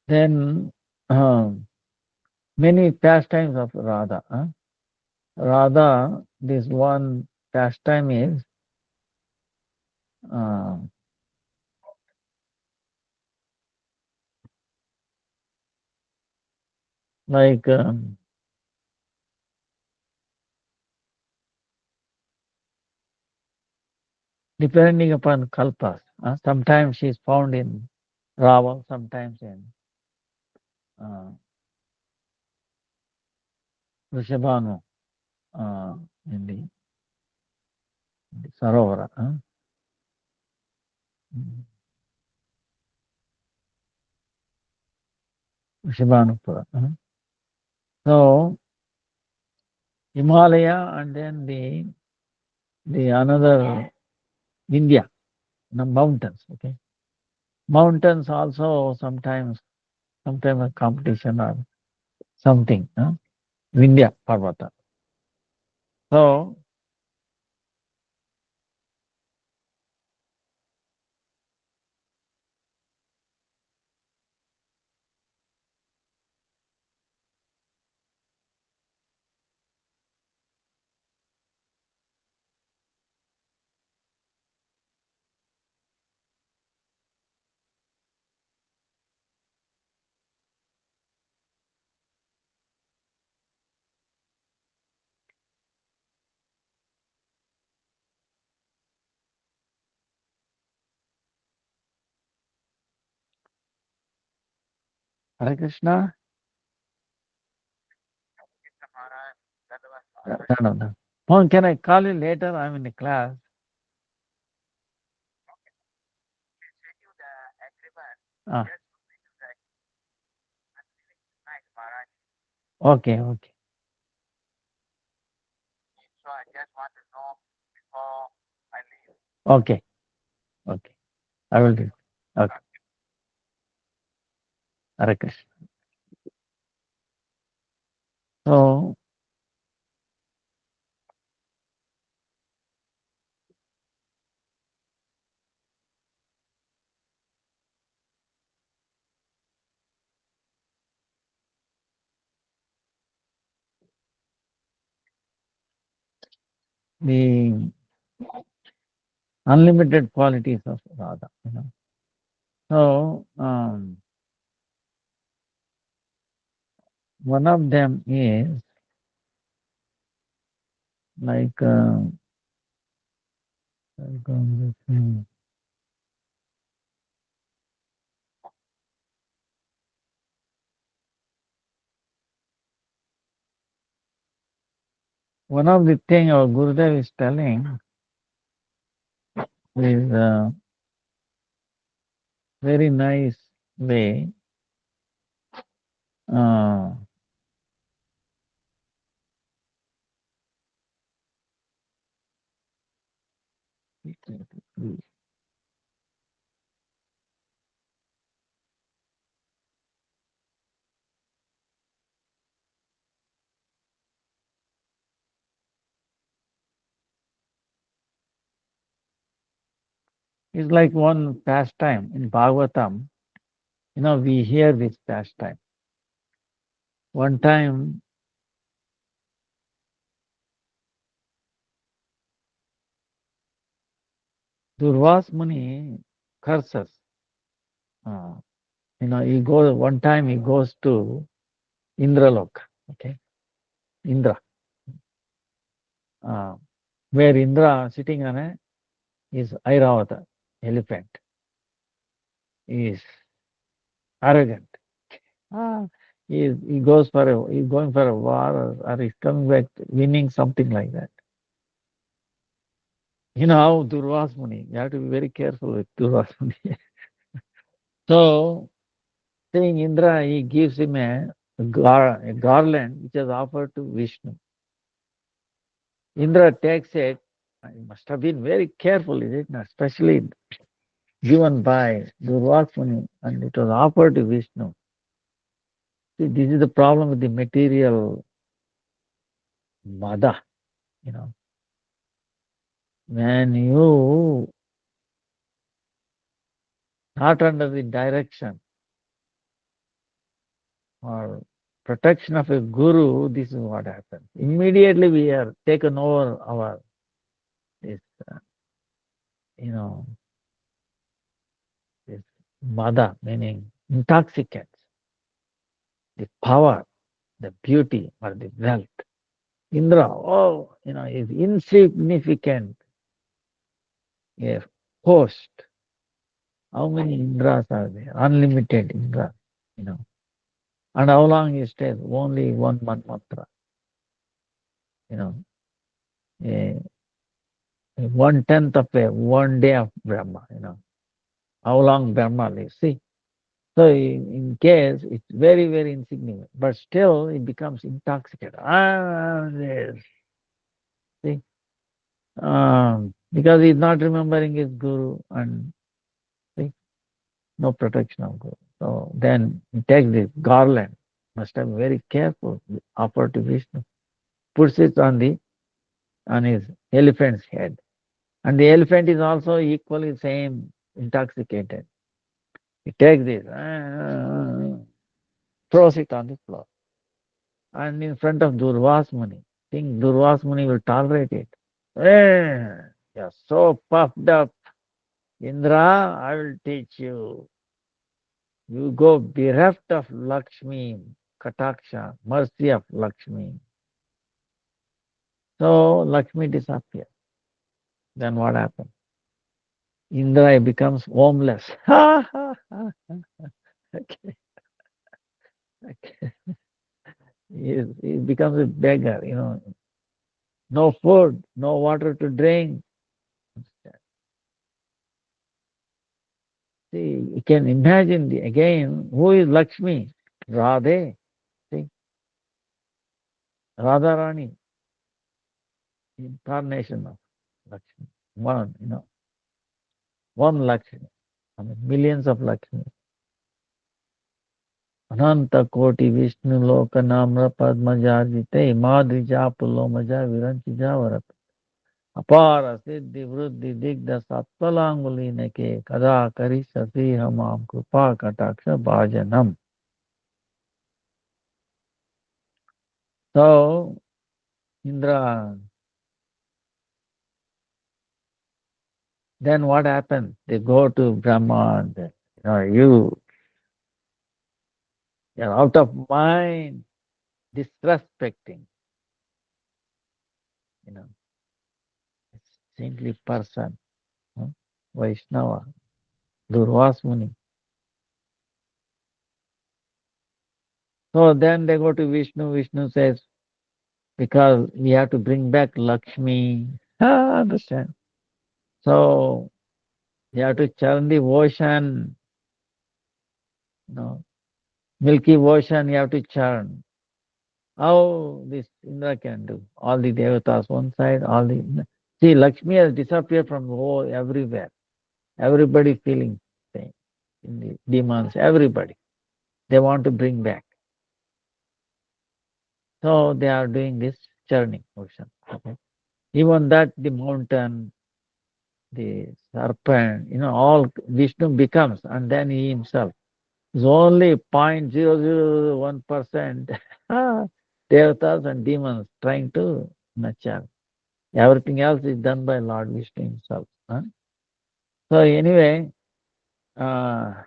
Then many pastimes of Radha. Radha, this one pastime is uh, like depending upon kalpas. Sometimes she is found in Raval, sometimes in uh, Vrishabhanu uh, in the Sarovara. Vrishabhanupura. So Himalaya and then the another India, the mountains. Okay, mountains also sometimes a competition or something. Vindhya Parvata. So Hare Krishna. No, no. Oh, can I call you later? I'm in the class. Ah, okay, okay. Okay, okay. I will do. Okay. Hare Krishna. So the unlimited qualities of Radha. So one of them is like one of the thing our Gurudev is telling is very nice way. Uh, it's like one pastime in Bhagavatam. We hear this pastime. One time, Durvas Muni curses. Uh, he goes one time. He goes to Indralok. Okay, Indra, uh, where Indra sitting on is Airavata elephant. He is arrogant. Ah, he goes for he's going for a war or he's coming back winning something like that. You know how Durvas Muni. You have to be very careful with Durvas Muni. So saying Indra, he gives him a garland which is offered to Vishnu. Indra takes it. He must have been very careful, is it not? Especially given by Durvasmuni, and it was offered to Vishnu. See, this is the problem with the material mada. You know, when you not under the direction or protection of a guru, this is what happens. Immediately we are taken over our this, uh, you know, this mada, meaning intoxicants, the power, the beauty, or the wealth. Indra, is insignificant a host. How many Indras are there? Unlimited Indra, you know. And how long he stays? Only 1 month mantra. You know, a, 1/10 of a 1 day of Brahma. How long Brahma lives. See, so in case it's very, very insignificant, but still it becomes intoxicated. Yes. See, because he's not remembering his guru and see, no protection of guru. So then he takes this garland, must have been very careful, offer to Vishnu, puts it on his elephant's head. And the elephant is also equally same intoxicated. He takes this, throws it on the floor. And in front of Durvas Muni. Think Durvas Muni will tolerate it. You're so puffed up. Indra, I will teach you. You go bereft of Lakshmi, Kataksha, mercy of Lakshmi. So Lakshmi disappears. Then what happens? Indra becomes homeless. Okay. Okay. He becomes a beggar. No food, no water to drink. See, you can imagine again who is Lakshmi? Radhe. See, Radharani, incarnation of Lakshmi. One Lakshmi. I mean, millions of Lakshmi. Ananta Koti Vishnu Loka Namra Padmajajite Madrija Pulomaja Viranchija Varat. Apara Siddhi Vruddhi Digda Satpalangulineke Kada Karishasi Hamam Krupa Kataksha Bhajanam. So, Indra, then what happens? They go to Brahma and you're out of mind, disrespecting, you know, saintly person, huh? Vaishnava, Durvas Muni. So then they go to Vishnu. Vishnu says, because we have to bring back Lakshmi. Understand? So you have to churn the ocean, you know, milky ocean, you have to churn. How this Indra can do? All the devatas one side, all the see Lakshmi has disappeared from everywhere. Everybody feeling pain. In the demons, everybody. They want to bring back. So they are doing this churning motion. Okay. Even that the mountain, the serpent, all Vishnu becomes, and then he himself is only 0.001% devatas and demons trying to nurture. Everything else is done by Lord Vishnu himself. Huh? So anyway, the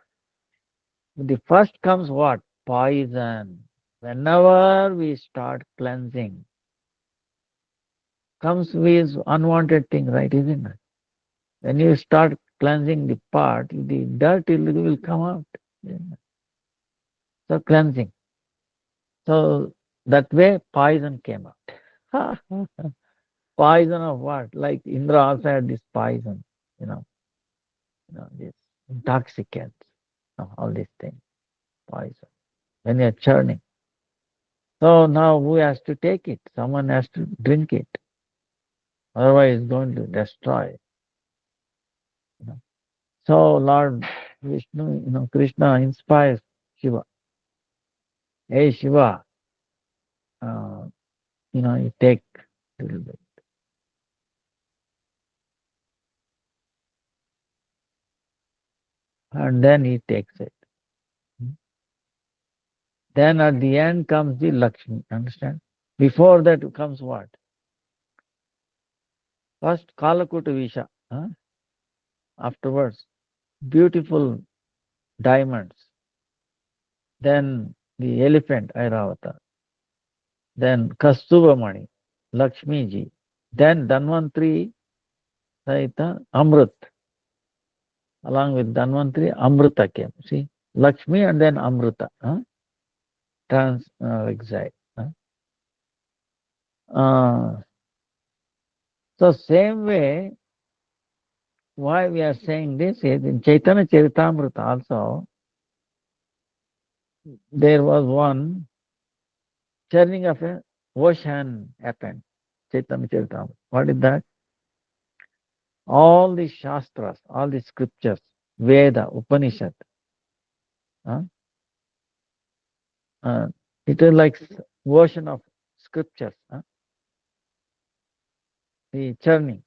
first comes what? Poison. Whenever we start cleansing, comes with unwanted thing, right, isn't it? When you start cleansing the part, the dirt will come out. So cleansing. So that way poison came out. Poison of what? Like Indra also had this poison, this intoxicants, all these things, poison. When you're churning. So now who has to take it? Someone has to drink it. Otherwise it's going to destroy. You know. So Lord Vishnu, Krishna inspires Shiva. Hey Shiva, uh, you take a little bit. And then he takes it. Then at the end comes the Lakshmi, understand? Before that comes what? First Kalakuta Visha, huh? Afterwards beautiful diamonds, then the elephant Airavata, then Kastubamani, Lakshmi ji, then Dhanvantri Saita Amrit, along with Dhanvantri Amrita came. See, Lakshmi and then Amrita. Huh? trans exile. Uh, so same way, why we are saying this is in Chaitanya Charitamrita also there was one churning of a ocean happened. Chaitanya Charitamrita. What is that? All the shastras, all the scriptures, Veda, Upanishad, uh, uh, it is like ocean of scriptures, the churning.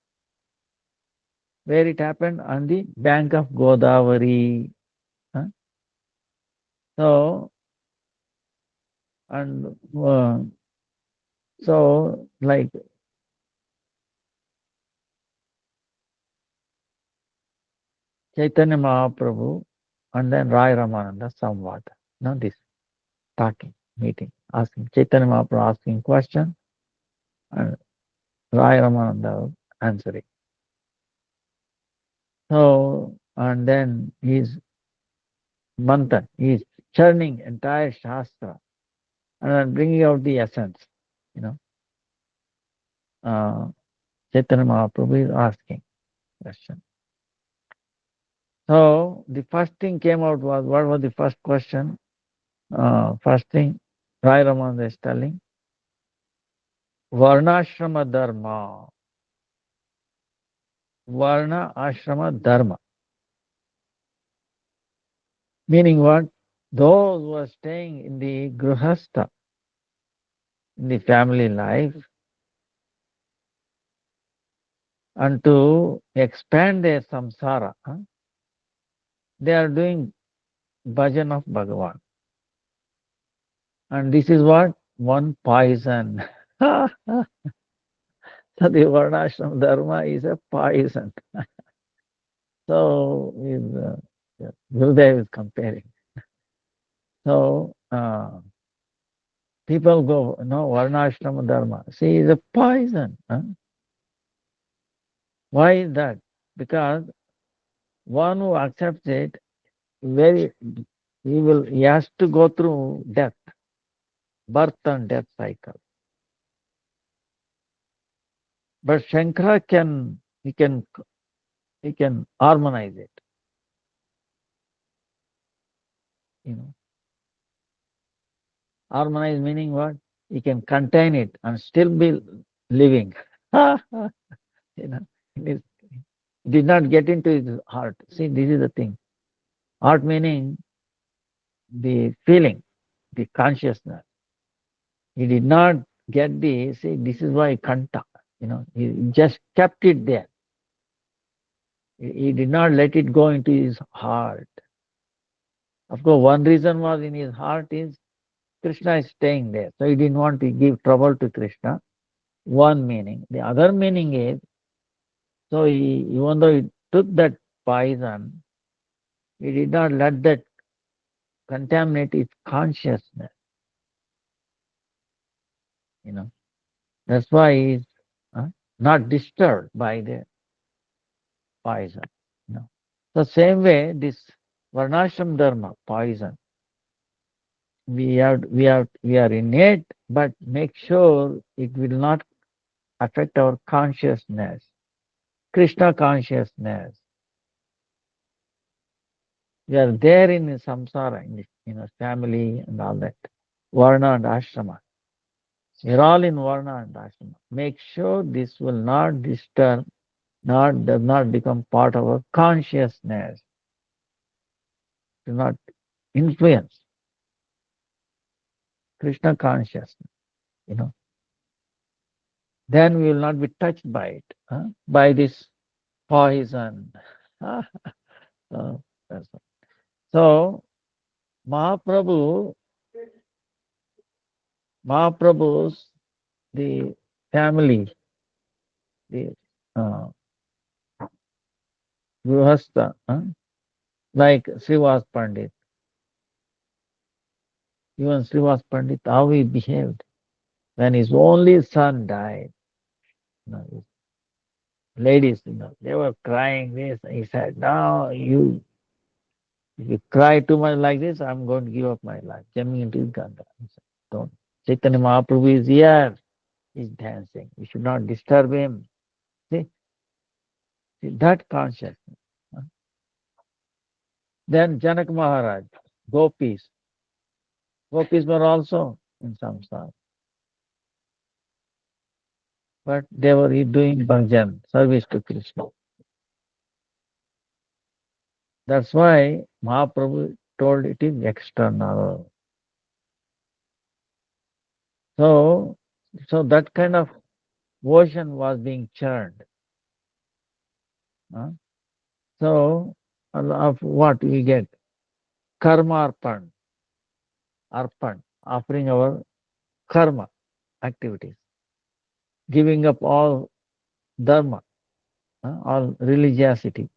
Where it happened? On the bank of Godavari. uh. So, and so like Chaitanya Mahaprabhu and then Rai Ramananda somewhat. Now this talking, meeting, asking Chaitanya Mahaprabhu asking question and Rai Ramananda answering. So and then he's manthan, he's churning entire shastra and then bringing out the essence. You know, Chaitanya Mahaprabhu is asking question. So the first thing came out was what was the first question? First thing, Rai Ramananda is telling Varnashrama Dharma. Varna Ashrama Dharma. Meaning what? Those who are staying in the Grihastha, in the family life, and to expand their samsara, they are doing bhajan of Bhagavan. And this is what? One poison. So the Varnashram Dharma is a poison. So Gurudev is comparing. So people go, no, Varnashram Dharma. See, it's a poison. Why is that? Because one who accepts it, very he has to go through death, birth and death cycle. But Shankara he can harmonize it. You know, harmonize meaning what? He can contain it and still be living. You know, it did not get into his heart. See, this is the thing. Heart meaning the feeling, the consciousness. He did not get the, see, this is why Kanta, he just kept it there. He did not let it go into his heart. Of course, one reason was in his heart is Krishna is staying there. So he didn't want to give trouble to Krishna. One meaning. The other meaning is, so even though he took that poison, he did not let that contaminate his consciousness. You know, that's why he's not disturbed by the poison. The same way, this Varnashram Dharma, poison, we are innate, but make sure it will not affect our consciousness, Krishna consciousness. We are there in samsara, in family and all that. Varna and ashrama. We're all in Varna and ashrama. Make sure this will not disturb, does not become part of our consciousness. Do not influence Krishna consciousness. You know. Then we will not be touched by it, by this poison. So, so Mahaprabhu, Mahaprabhu's the family, the Grihastha, like Srivas Pandit, even Srivas Pandit, how he behaved when his only son died. His ladies, they were crying this. He said, "No, you If you cry too much like this, I'm going to give up my life. Jamin is Ganga. Don't. Chaitanya Mahaprabhu is here. He's dancing. We should not disturb him. See, see that consciousness. huh? Then Janak Maharaj, gopis. Gopis were also in samsara, but they were doing bhajan, service to Krishna. That's why Mahaprabhu told it is external. So, so that kind of ocean was being churned. huh? So, of what we get? Karma arpan, offering our karma activities, giving up all dharma, all religiosity.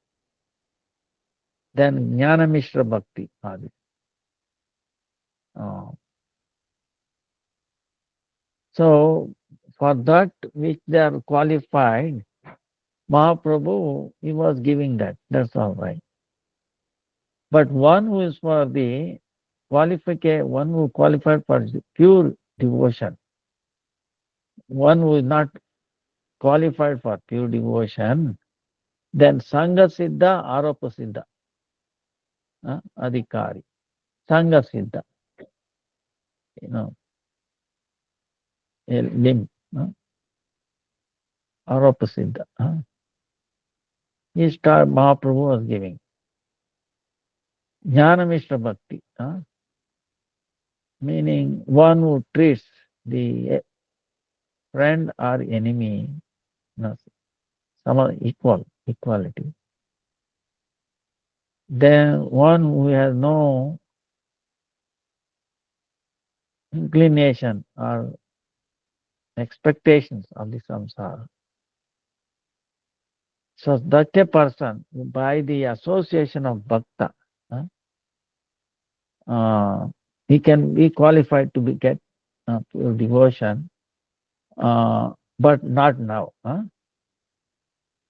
Then jnana mishra bhakti. Uh, so, for that which they are qualified, Mahaprabhu, he was giving that. That's all right. But one who is for the qualification, one who qualified for pure devotion, one who is not qualified for pure devotion, then Sangha Siddha, Aropa Siddha, Adhikari. Sangha Siddha, you know, a limb, Aropa Siddha. He started, Mahaprabhu was giving. Jnana Mishra Bhakti, meaning one who treats the friend or enemy, some equality. Then one who has no inclination or expectations of the samsara. So that a person, by the association of bhakta, he can be qualified to get pure devotion, but not now.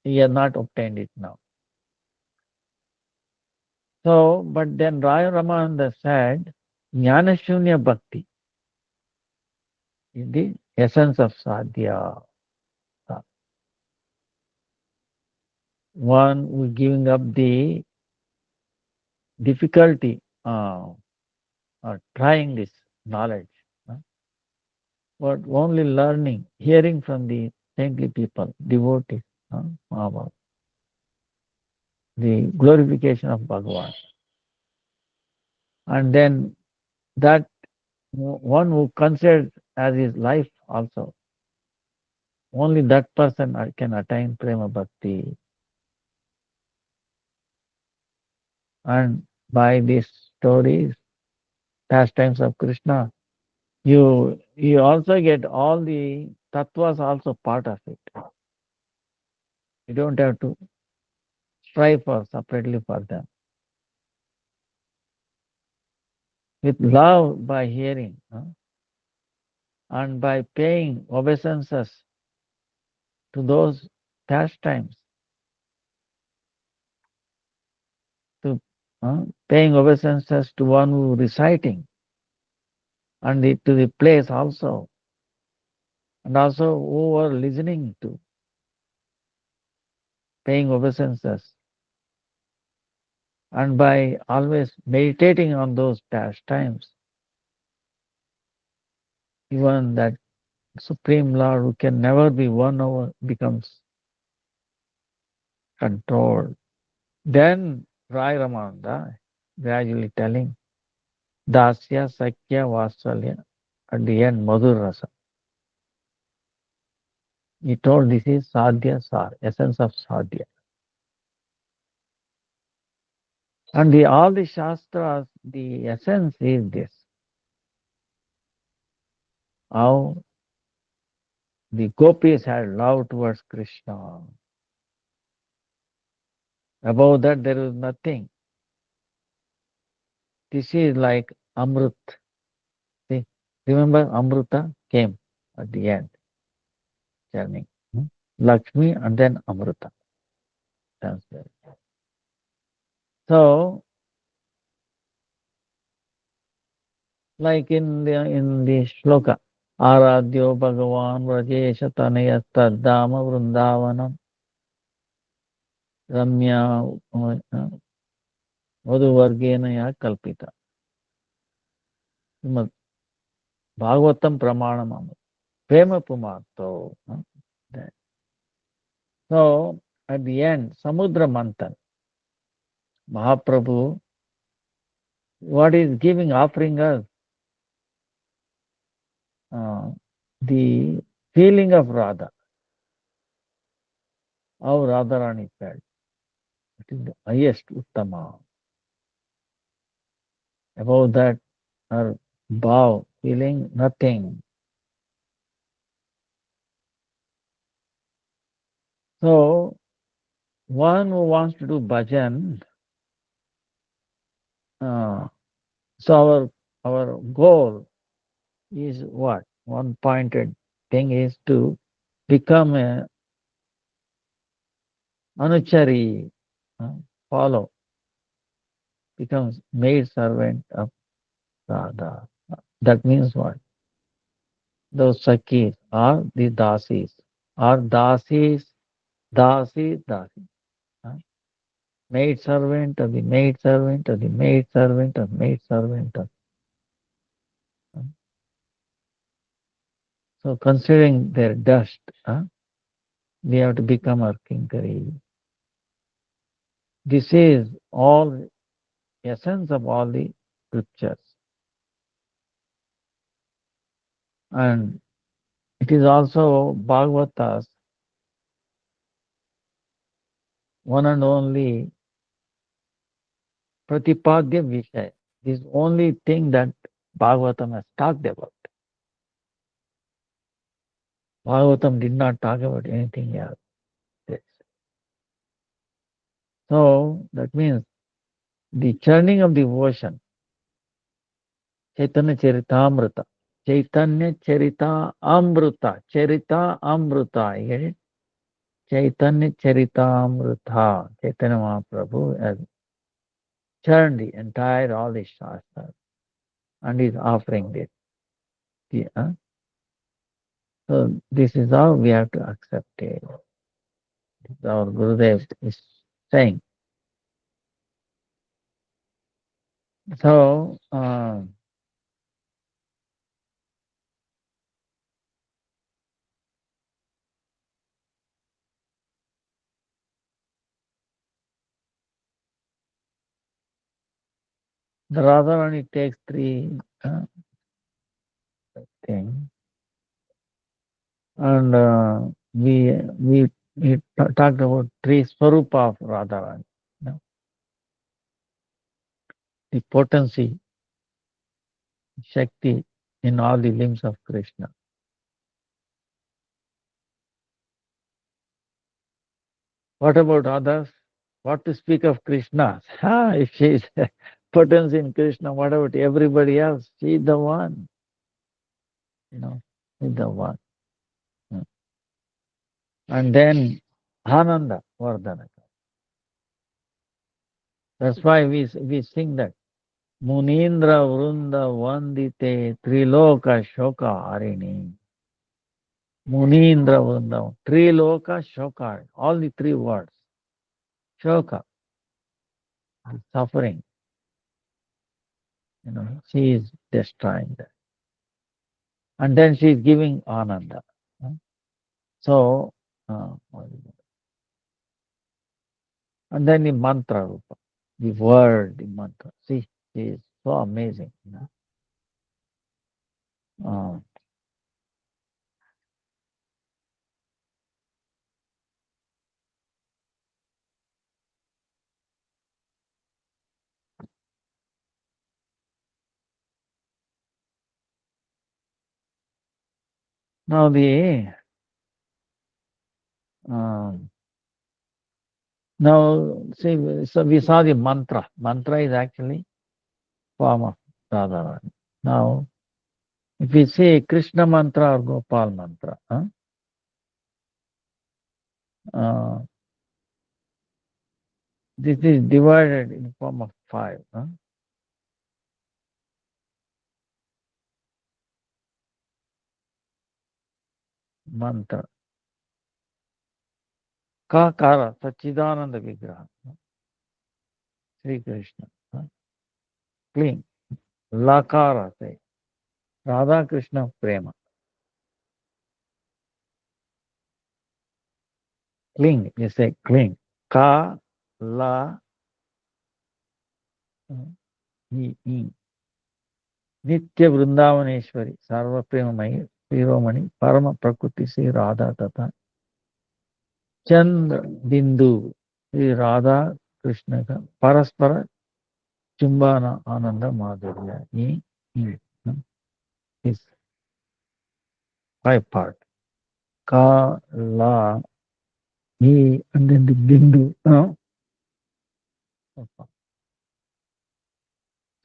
He has not obtained it now. So, but then Raya Ramananda said, Jnana Shunya Bhakti is the essence of sadhya. One who is giving up the difficulty trying this knowledge, but only learning, hearing from the saintly people, devotees, about the glorification of Bhagavan. And then that one who considers as his life also, only that person can attain prema bhakti. And by these stories, pastimes of Krishna, you also get all the tattvas also part of it. You don't have to strive for separately for them. With love by hearing and by paying obeisances to those pastimes, to paying obeisances to one who reciting, and to the place also, and also who are listening to, paying obeisances, and by always meditating on those pastimes, even that Supreme Lord who can never be won over becomes controlled. Then Rai Ramananda gradually telling Dasya, Sakya, Vasalya, at the end Madhur Rasa. He told this is Sadhya Sar, essence of Sadhya. And all the Shastras, the essence is this. How the gopis had love towards Krishna. Above that there is nothing. This is like Amrut. See, remember Amruta came at the end, journey. Lakshmi and then Amruta. Translate. So like in the shloka, Aradhyo Bhagavan Vrajesha Tanaya Taddama Vrindavanam Ramya Madhuvargena Ya Kalpita. Srimad Bhagavatam Pramanam Prema Pumato. So at the end, Samudra Manthan, Mahaprabhu, what is giving, offering us uh, the feeling of Radha, how Radharani felt. It is the highest Uttama. Above that, her bow, feeling nothing. So, one who wants to do bhajan, uh, so our goal is what? One pointed thing is to become a anuchari, uh, follow, becomes maid servant of Radha. That means what? Those sakis are the dasis, are dasis, dasi. Huh? Maid servant of the maid servant of the maid servant of maid servant of. So considering their dust, we have to become our kinkari. This is all essence of all the scriptures. And it is also Bhagavata's one and only Pratipadya Vishaya. This only thing that Bhagavatam has talked about. Bhagavatam did not talk about anything else. Yes. So that means the churning of the ocean, Chaitanya Charitamrita, Chaitanya Charita Amrita, Charita Amrita, you get it? Chaitanya Charitamrita, Chaitanya Mahaprabhu has churned the entire all the Shastras and is offering it. Yeah. So this is how we have to accept it. Our Gurudev is saying. So, the Radharani takes three things, and we talked about three Swarupa of Radharani. You know, the potency, Shakti in all the limbs of Krishna. What about others? What to speak of Krishna? If she is potency in Krishna, what about everybody else? She is the one. You know, she's the one. And then Ananda Vardhana. That's why we sing that. Munindra Vrunda Vandite Triloka Shoka Harini. Munindra Vrunda. Triloka Shoka. All the three words. Shoka. Suffering. You know, she is destroying that. And then she is giving Ananda. So, and then the mantra rupa, the word, the mantra. See, she is so amazing. You know? Now um, now see, so we saw the mantra. Mantra is actually form of Radharani. Now, if we say Krishna mantra or Gopal mantra, uh, this is divided in form of five. mantra. Kakara, Sachidananda Vigraha, Sri Krishna. Clean. Lakara, say, Radha Krishna Prema. Cling, you say cling. Ka, la, I. Nitya Vrindavaneshwari, Sarva Premamai, Shiromani, Parama Prakriti, Sri Radha Tata. Chandra Bindu, Sri Radha Krishna ka Paraspara Chumbana Ananda Madhurya. Is five part. Ka, la, he, and then the Bindu.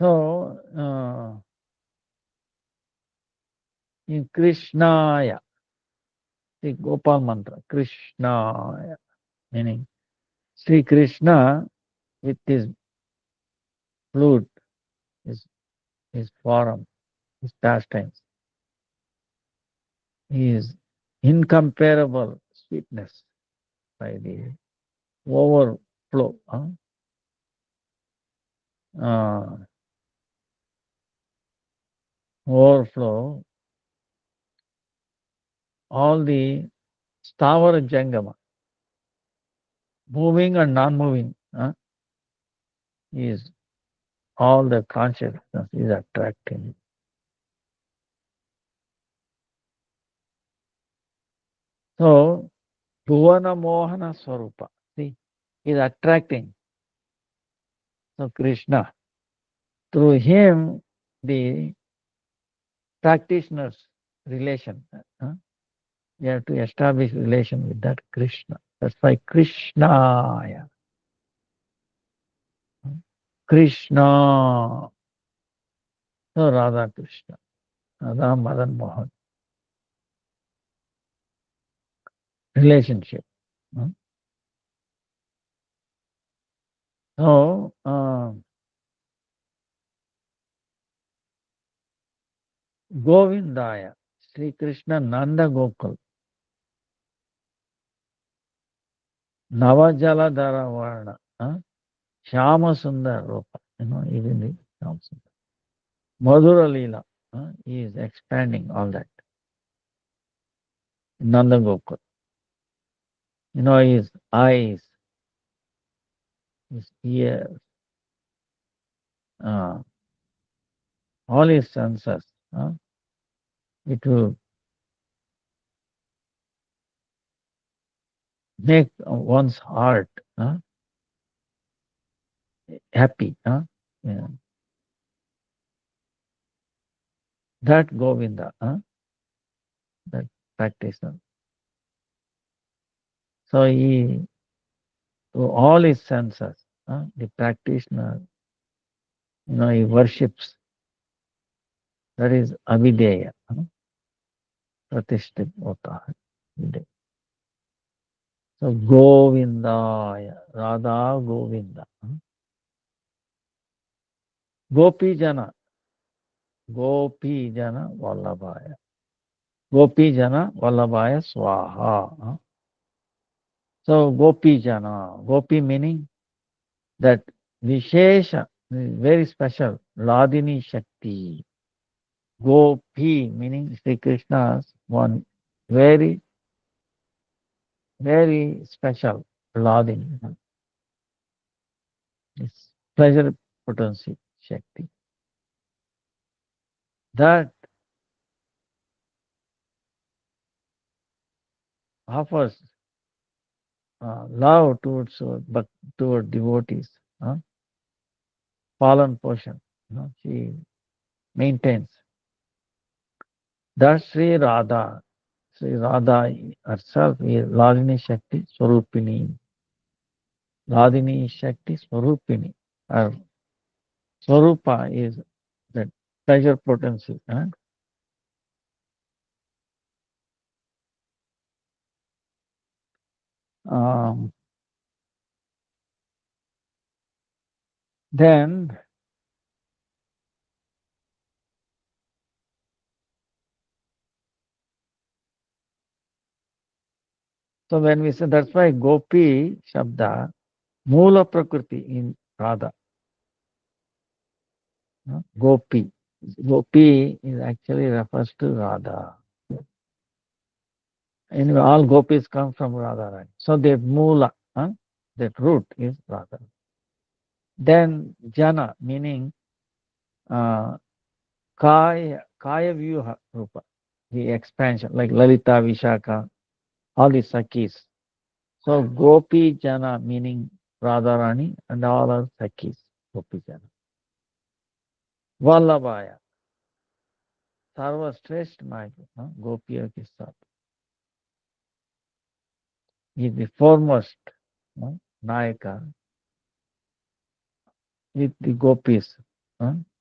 So, in Krishnaya, the Gopal mantra, Krishnaya, meaning Sri Krishna with his flute, his form, his pastimes, his incomparable sweetness by the overflow. Uh, Overflow all the Stavara Jangama, moving and non-moving, is all the consciousness is attracting. So, Bhuvana Mohana Swarupa, see, is attracting. So, Krishna, through him, the practitioner's relation, you have to establish relation with that Krishna. That's why Krishnaya. Krishna. So, Radha Krishna. Radha Madan Mohan. Relationship. So, Govindaya, Sri Krishna Nanda Gokul, Navajala Dhara Varna, Shama Sundar Rupa, even the Shama Sundar. Madhura Leela, he is expanding all that. Nanda Gokul. His eyes, his ears, all his senses, it will make one's heart happy. Yeah. That Govinda, that practitioner. So to all his senses, the practitioner, he worships. That is avideya. Pratishthit hota hai. So Govindaya, Radha Govinda. Gopi Jana, Gopi Jana Vallabhaya. Gopi Jana Vallabhaya Swaha. So Gopi Jana, Gopi meaning that Vishesha, very special, Ladini Shakti. Gopi meaning Sri Krishna's one very, very special Ladini. It's pleasure potency Shakti. That offers love towards but toward devotees, fallen portion. She maintains. That Sri Radha herself is Ladini Shakti Swarupini. Ladini Shakti Swarupini. Her Swarupa is that pleasure potency. Um, then So when we say, that's why Gopi Shabda, Moola Prakriti in Radha. Gopi. Gopi is actually refers to Radha. Anyway, all gopis come from Radharani. So that Moola, that root is Radha. Then Jana, meaning Kaya Vyuha Rupa, the expansion, like Lalita, Vishaka, all the Sakis. So Gopi Jana meaning Radharani and all are Sakis, Gopi Jana. Vallabhaya, Sarva Shrestha Nayaka, Gopiya ke Saath. He is the foremost Nayaka with the gopis.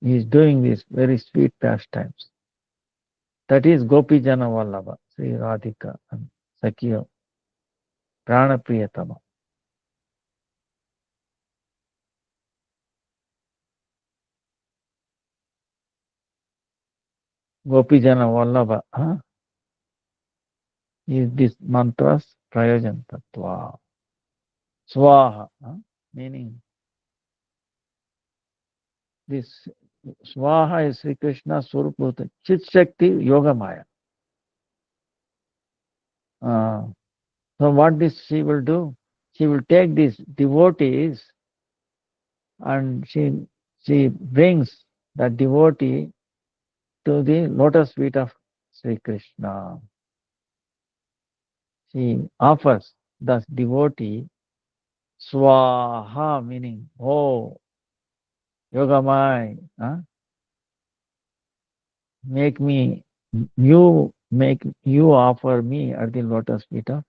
He is doing these very sweet pastimes. That is Gopi Jana Vallabha, Sri Radhika and Sakya Prana Priyatama. Gopi Jana Vallabha is this mantra's Prayojan Tattva. Swaha, meaning this Swaha is Sri Krishna Swarupa, Chit Shakti Yoga Maya. So what this she will do? She will take these devotees and she brings that devotee to the lotus feet of Sri Krishna. She offers the devotee Swaha, meaning, oh, Yogamai, make you offer me at the lotus feet of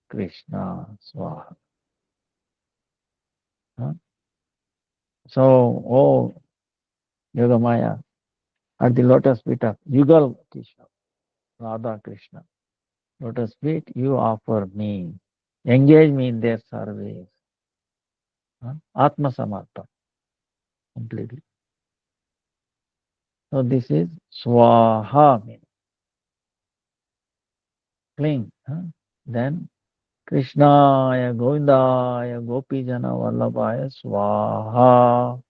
Krishna. Swaha. So, oh, Yogamaya, at the lotus feet of Yugal Krishna, Radha Krishna, lotus feet, you offer me. Engage me in their service. Atma Samartha, completely. So this is Swaha, meaning cling. Then Krishnaya Govindaya Gopijana Vallabhaya Swaha.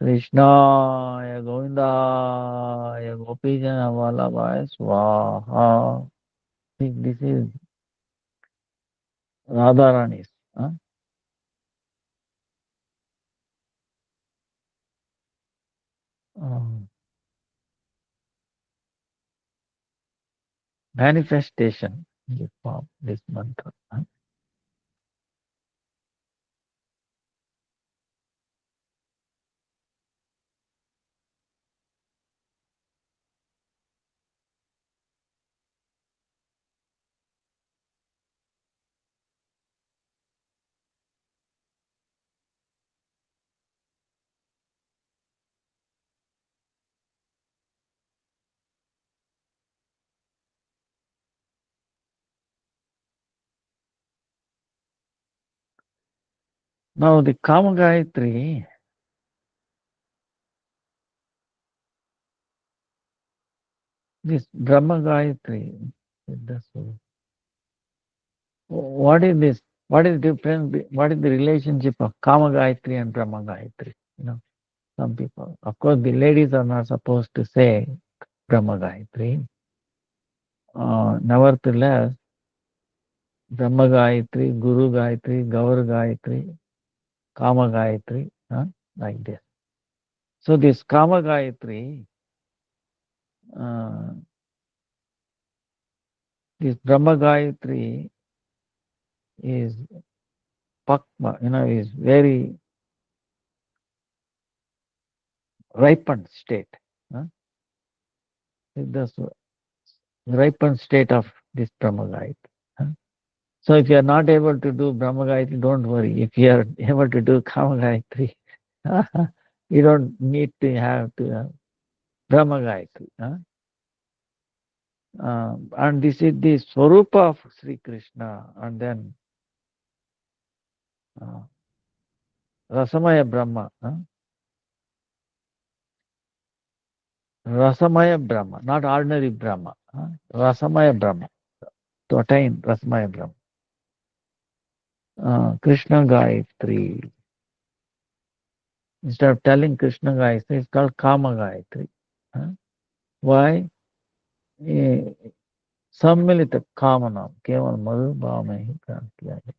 Krishnaya Govindaya Gopijana Vallabhaya Swaha. This is Radharani's manifestation in the form, this mantra. Now the Kama Gayatri, this Brahma Gayatri, what is this? What is the difference? What is the relationship of Kama Gayatri and Brahma Gayatri? Some people. Of course, the ladies are not supposed to say Brahma Gayatri. Nevertheless, Brahma Gayatri, Guru Gayatri, Gaur Gayatri, Kama Gayatri, like this. So this Kama Gayatri, this Brahma Gayatri is Pakma, is very ripened state. The ripened state of this Brahma Gayatri. So if you are not able to do Brahma Gayatri, don't worry. If you are able to do Kama Gayatri, you don't need to have Brahma Gayatri. And this is the Swarupa of Sri Krishna. And then Rasamaya Brahma. Rasamaya Brahma, not ordinary Brahma. Rasamaya Brahma. to attain Rasmaya Brahma. Krishna Gayatri. Instead of telling Krishna Gayatri, it's called Kama Gayatri. Why? सम्मिलित कामना केवल मधुर भाव में ही प्राप्त किया जाता है.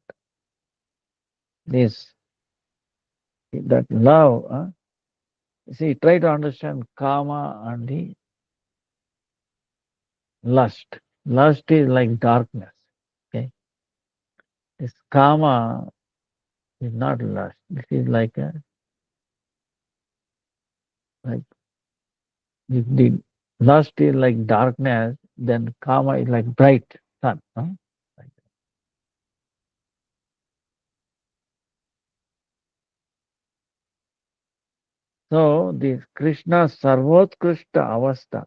This, that love, see, try to understand kama and the lust. Lust is like darkness. Okay, this kama is not lust. This is like if the lust is like darkness, then kama is like bright sun. Like that. So this Krishna Sarvotkrishta Avastha,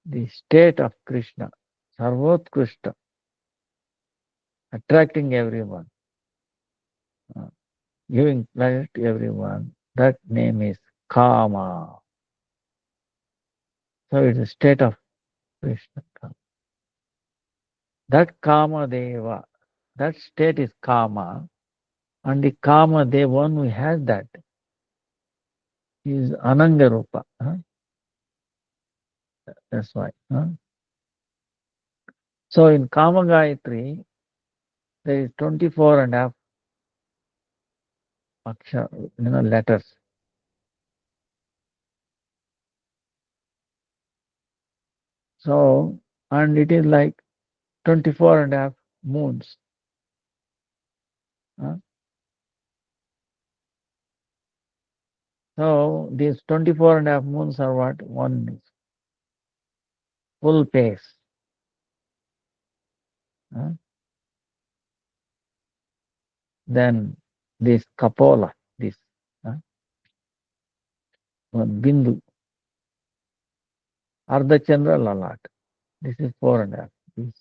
the state of Krishna, Sarvotkrishta, attracting everyone, giving pleasure to everyone, that name is Kama. So it's a state of Krishna. That Kama Deva, that state is Kama, and the Kama Deva, one who has that, is Ananga Rupa. That's why. So in Kama Gayatri, there is 24 and a half letters. So, and it is like 24 and a half moons. So these 24 and a half moons are what? One is full pace. Then this Kapola, this one Bindu, Ardha Chandra Lalat. This is 4.5. This,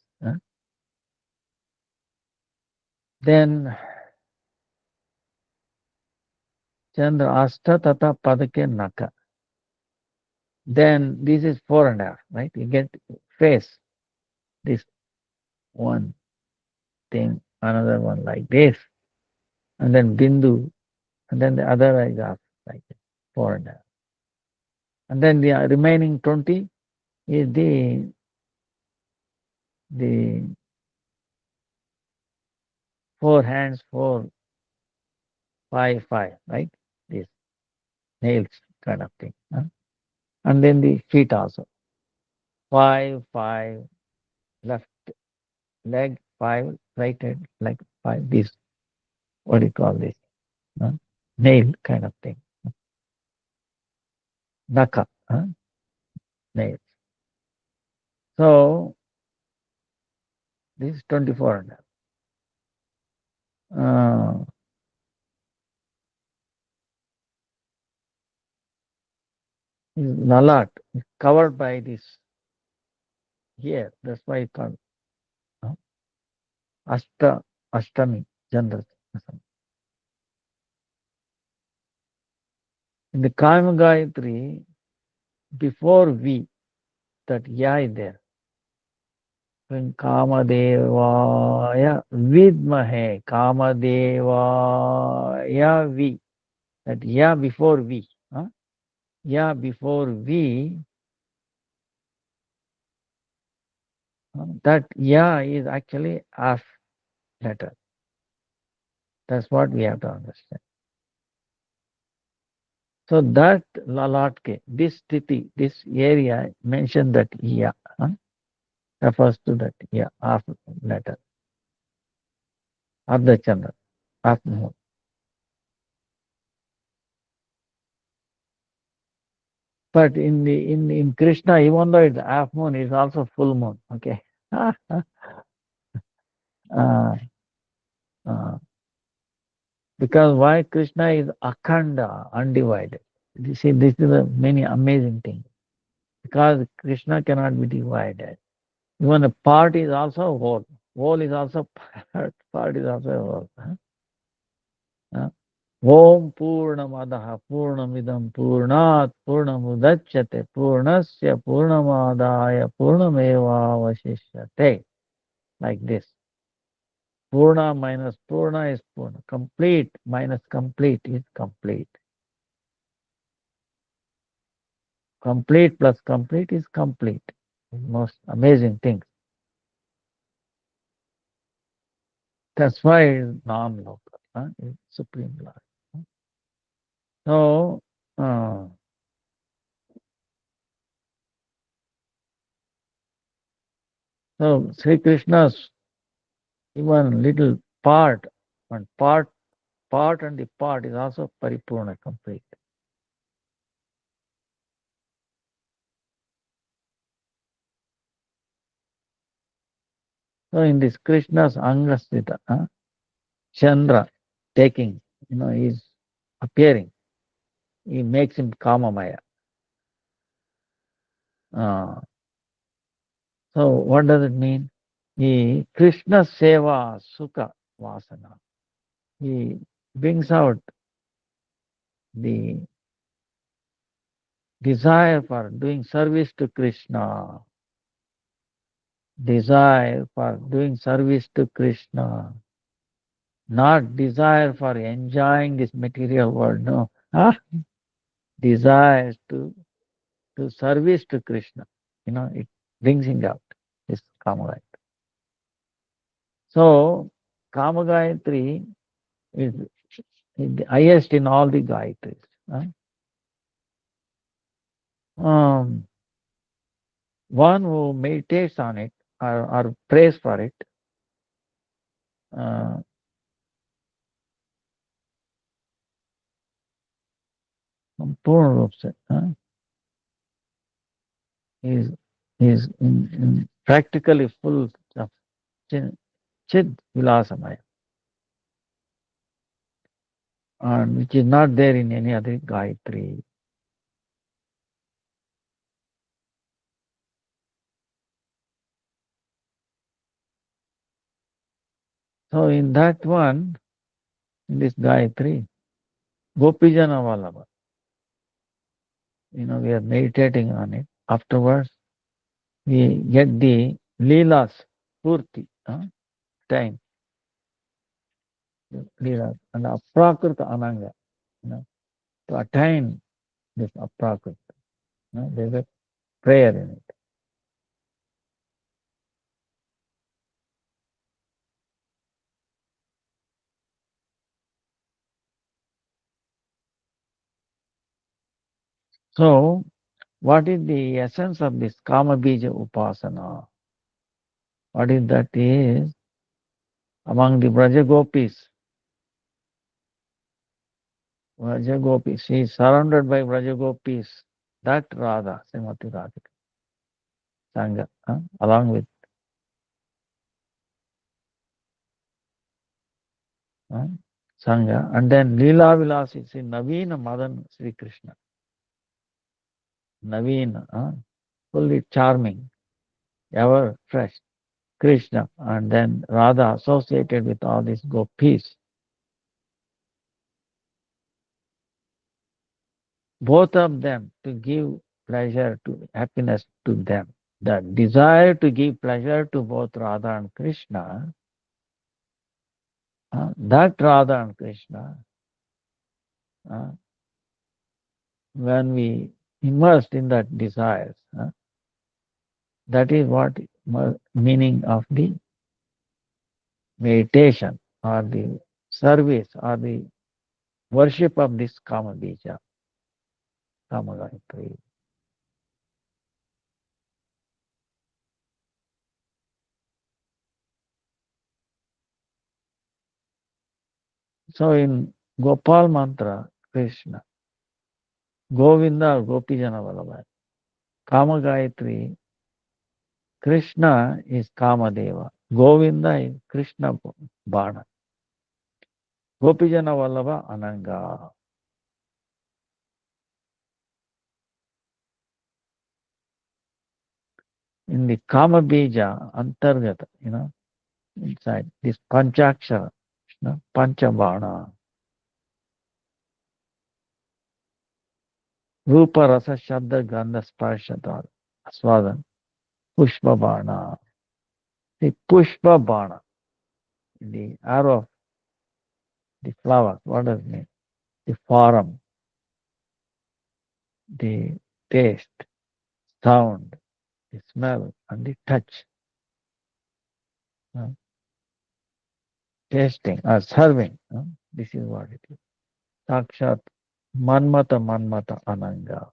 then Chandra Ashta Tata Padake Naka. Then this is 4.5, right? You get face, this one thing, another one like this, and then Bindu, and then the other is up like this, 4.5. And then the remaining 20 is the 4 hands, 4, 5, 5, right? This nails kind of thing. And then the feet also. 5, 5, left leg, 5, right hand, leg, 5. This, what do you call this? Nail kind of thing. Naka, nails. So, this is 24. Lalat is covered by this here. That's why it's called Ashtami, Chandra. In the Kama Gayatri, before V, that Ya is there. When Kamadevaya Vidmahe, Kamadevaya V, that Ya before V. Ya before V, that Ya is actually half letter. That's what we have to understand. So that Lalatke, this Titi, this area mentioned that Ya, refers to that Ya, half letter, Ardha Chandra, half moon. But in Krishna, even though it's half moon, it's also full moon. Okay. uh, uh, because why Krishna is akhanda, undivided. You see, this is a many amazing thing. Because Krishna cannot be divided. Even a part is also a whole. Whole is also part. Part is also a whole. Om Purnamadaha Purnamidam Purnat Purnamudachyate Purnasya Purnamadaya Purnameva Vasishyate. like this. Purna minus Purna is Purna. Complete minus complete is complete. Complete plus complete is complete. Most amazing thing. That's why it's non-local. It's supreme Lord. So, uh, Sri Krishna's even little part, and part and the part is also paripurna, complete. So in this Krishna's Angasthita, Chandra taking, is appearing. He makes him Kamamaya. Uh, so what does it mean? He Krishna Seva Sukha Vasana. He brings out the desire for doing service to Krishna. Desire for doing service to Krishna. Not desire for enjoying this material world. No. Desire to service to Krishna. It brings him out. This Kama. So, Kama Gayatri is the highest in all the Gayatris. Um, one who meditates on it or prays for it, uh, संपूर्ण रूप से is in practically full of Chid Vilasamaya, and which is not there in any other Gayatri. So in that one, in this Gayatri, Gopijana Vallabha, we are meditating on it. Afterwards, we get the Leelas, Purti, time, Leelas, and Aprakrita Ananga, to attain this Aprakrita. There's a prayer in it. So, what is the essence of this Kama Bija Upasana? What is that is among the Braja Gopis. Braja Gopis, she is surrounded by Braja Gopis. That Radha, Srimati Radhika, Sangha, along with Sangha. And then Leela Vilas is in Naveen Madan Sri Krishna. Naveen, fully charming, ever fresh. Krishna. And then Radha associated with all these gopis. Both of them to give pleasure to happiness to them. The desire to give pleasure to both Radha and Krishna, that Radha and Krishna, uh, when we immersed in that desires, that is what meaning of the meditation or the service or the worship of this Kama Bija, Kama Gayatri. So in Gopal Mantra, Krishna, Govinda, Gopijana Vallabha, Kama Gayatri, Krishna is Kamadeva, Govinda is Krishna Bana, Gopijana Vallabha Ananga. In the Kama Bija, Antargata, inside this Panchakshara, Panchabana, Rupa Rasa Shabda Gandha Sparshadar, Aswadan, Pushpabana. The Pushpa Bana, the arrow of the flowers, what does it mean? The form, the taste, sound, the smell, and the touch. uh, Tasting or serving. This is what it is. Sakshat Manmata Manmata Ananga.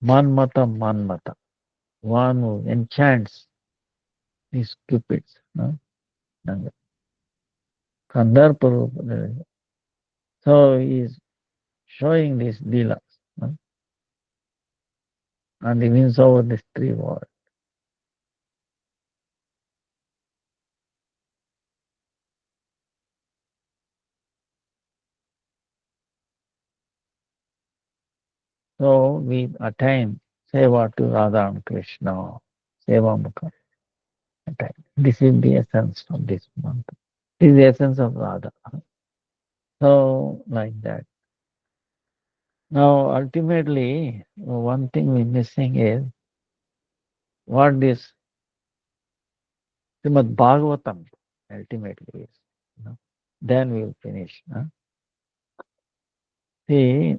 Manmata Manmata. One who enchants these cupids. Kandarpa. So he is showing these dealas. And he wins over these three worlds. So we attain Seva to Radha and Krishna. Seva Mukha. Attain. This is the essence of this month. This is the essence of Radha. So, like that. Now, ultimately, one thing we're missing is what this Srimad Bhagavatam ultimately is. You know. Then we'll finish. See,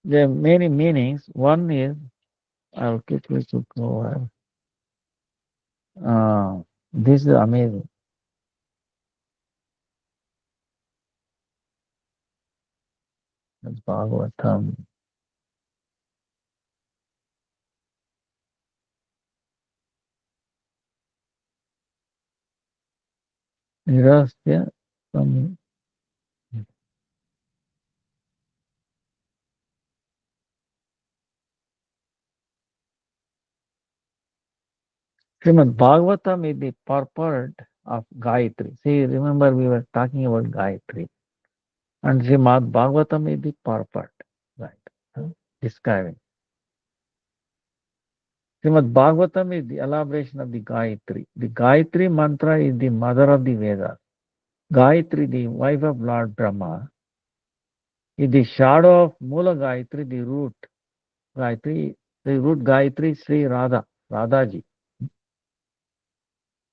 there are many meanings. One is, I'll quickly to go over. This is amazing. That's Bhagavatam. Nirasya from Srimad Bhagavatam is the purport of Gayatri. See, remember we were talking about Gayatri. And Srimad Bhagavatam is the purport. Right. Describing. Srimad Bhagavatam is the elaboration of the Gayatri. The Gayatri mantra is the mother of the Vedas. Gayatri, the wife of Lord Brahma, is the shadow of Mula Gayatri, the root. Gayatri, the root Gayatri Sri Radha, Radhaji.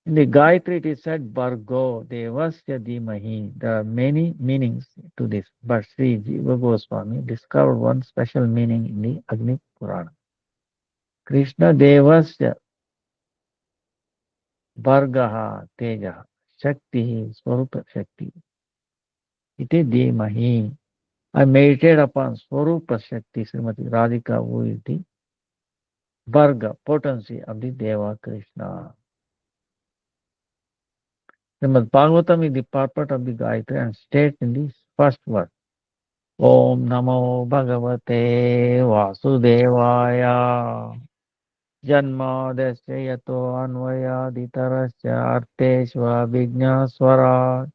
In the Gayatri it is said Bhargo Devasya Dhimahi. There are many meanings to this, but Sri Jiva Goswami discovered one special meaning in the Agni Purana. Krishna Devasya Bhargaha Tejaha Shakti Swarupa Shakti. Iti Dhimahi. I meditate upon Swarupa Shakti Srimati Radhika, who is the Bharga, potency of the Deva Krishna. Srimad Bhagavatam is the purport of the Gayatri and states in the first verse. Om Namo Bhagavate Vasudevaya Janmadasya Yato Anvayaditarasya Arteshva Vignaswara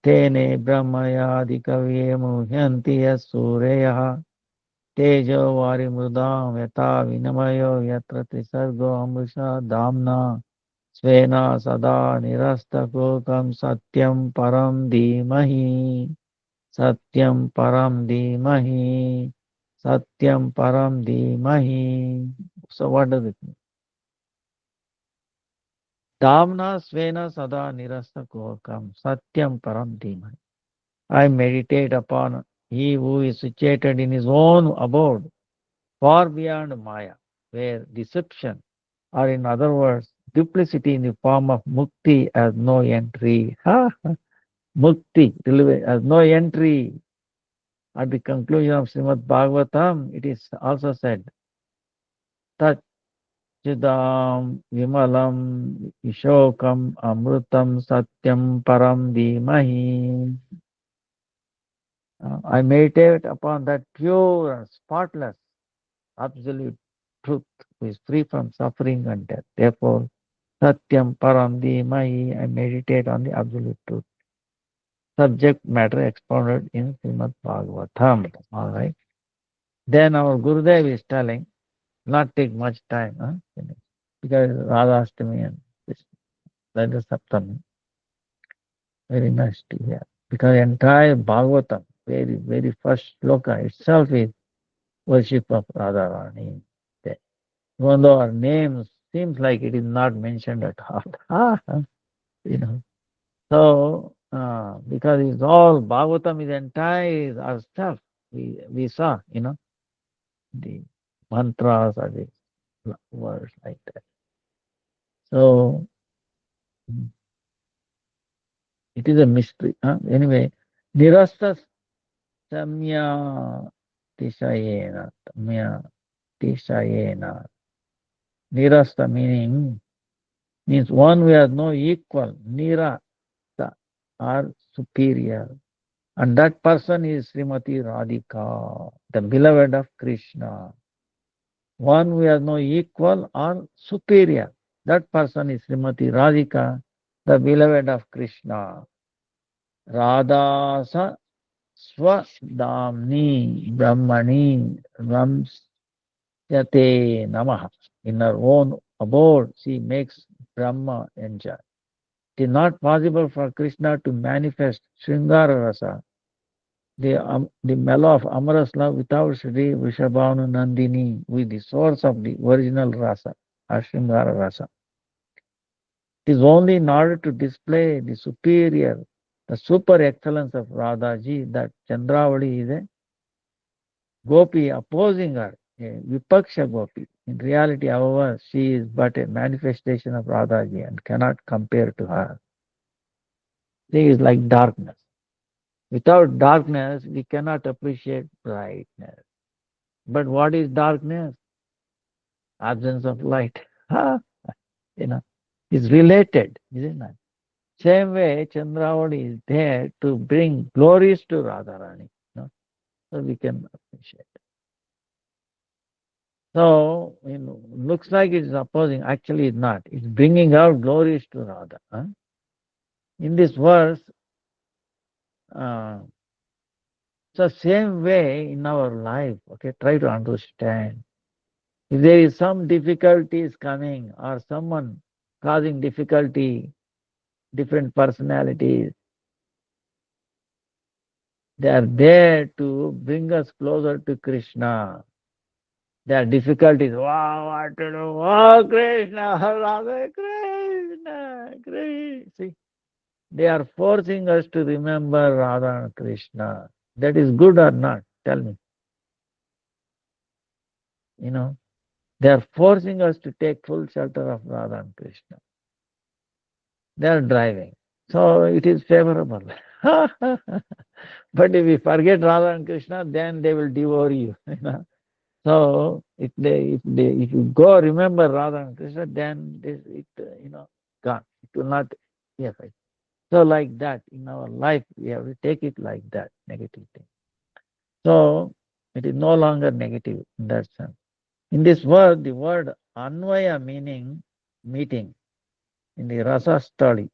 Tene Brahmayadikaviye Muhyanti Yasureya Tejo Vari Mudam Yata Vinamayo Yatra Trisargo Amrusha Damna Svena Sada Nirastakokam Satyam Param Dhimahi Satyam Param Dhimahi Satyam Param Dhimahi. So what does it mean? Damna Svena Sada Nirastakokam Satyam Param Dhimahi. I meditate upon he who is situated in his own abode, far beyond Maya, where deception, or in other words, duplicity in the form of mukti has no entry. Mukti has no entry. At the conclusion of Srimad Bhagavatam, it is also said, Tat Chidam Vimalam Ishokam Amrutam Satyam Param Dhimahi. I meditate upon that pure and spotless absolute truth who is free from suffering and death. Therefore, Satyam Param Dhimahi, I meditate on the absolute truth. Subject matter expounded in Srimad Bhagavatam. All right. Then our Gurudev is telling, Not take much time, finish. Because Radhastami and this, that is Saptami. Very nice to hear. Because entire Bhagavatam, very first sloka itself is worship of Radharani. There. Even though our name seems like it is not mentioned at all. you know. So, because it's all Bhagavatam is entire ourself. We saw, the mantras or the words like that. So, it is a mystery. Anyway, nirasta samya tishayena, samya tishayena. Nirasta means one who has no equal, nira, or superior. And that person is Srimati Radhika, the beloved of Krishna. One who has no equal or superior. That person is Srimati Radhika, the beloved of Krishna. Radhasa Swadamni Brahmani Ramsyate Namaha. In her own abode, she makes Brahma enjoy. It is not possible for Krishna to manifest Sringara Rasa, the mellow of Amara's love, without Sri Vrishabhanu Nandini, with the source of the original Rasa, Sringara Rasa. It is only in order to display the super excellence of Radhaji that Chandravali is a Gopi opposing her, a Vipaksha Gopi. In reality, however, she is but a manifestation of Radhaji and cannot compare to her. She is like darkness. Without darkness, we cannot appreciate brightness. But what is darkness? Absence of light. you know, is related, isn't it? Same way, Chandravali is there to bring glories to Radharani. So we can appreciate. So, looks like it is opposing. Actually, it's not. It's bringing out glories to Radha. In this verse, uh, so same way in our life. Okay, try to understand. If there is some difficulties coming or someone causing difficulty, different personalities, they are there to bring us closer to Krishna. There are difficulties. Wow, what to do? Oh, Krishna, Radha, Krishna, Krishna. See, they are forcing us to remember Radha and Krishna. That is good or not? Tell me. You know, they are forcing us to take full shelter of Radha and Krishna. They are driving. So it is favorable. But if we forget Radha and Krishna, then they will devour you. So if you go remember Radha and Krishna, then gone. It will not be affected. So like that in our life we have to take it like that, negative thing. So it is no longer negative in that sense. In this word, the word Anvaya meaning meeting in the rasa study.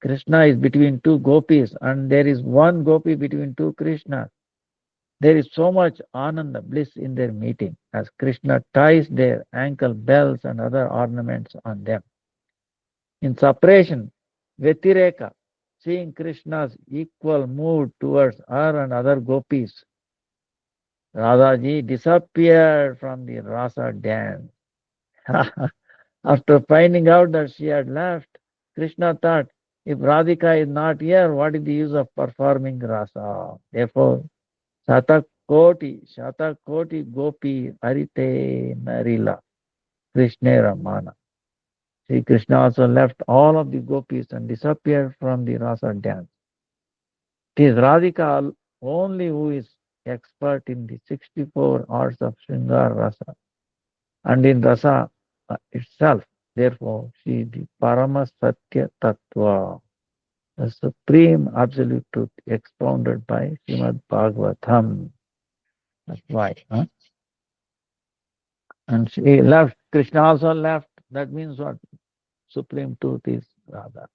Krishna is between two gopis and there is one gopi between two Krishnas. There is so much ananda, bliss in their meeting as Krishna ties their ankle bells and other ornaments on them. In separation, Vetireka, seeing Krishna's equal mood towards her and other gopis, Radhaji disappeared from the rasa dance. After finding out that she had left, Krishna thought, if Radhika is not here, what is the use of performing rasa? Therefore, Shatakoti Gopi Arite Narila Krishna Ramana. Sri Krishna also left all of the gopis and disappeared from the rasa dance. It is Radhika only who is expert in the 64 arts of Sringar Rasa and in rasa itself. Therefore, she is the Parama Satya Tattva, the supreme absolute truth expounded by Srimad Bhagavatam. That's why. And she left. Krishna also left. That means what? Supreme truth is Radha.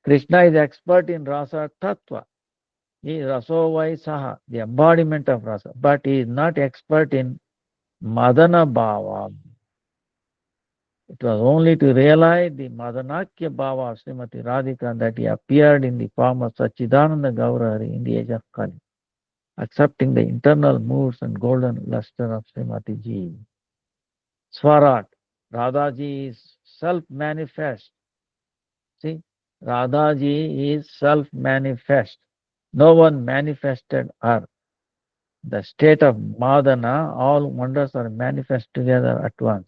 Krishna is expert in rasa tattva. He is rasovai saha, the embodiment of rasa. But he is not expert in Madana Bhava. It was only to realize the Madanakya Bhava of Srimati Radhika that he appeared in the form of Sachidananda Gaurahari in the age of Kali, accepting the internal moods and golden luster of Srimati Ji. Swarat, Radhaji is self-manifest. See, Radhaji is self-manifest. No one manifested her. The state of Madana, all wonders are manifest together at once.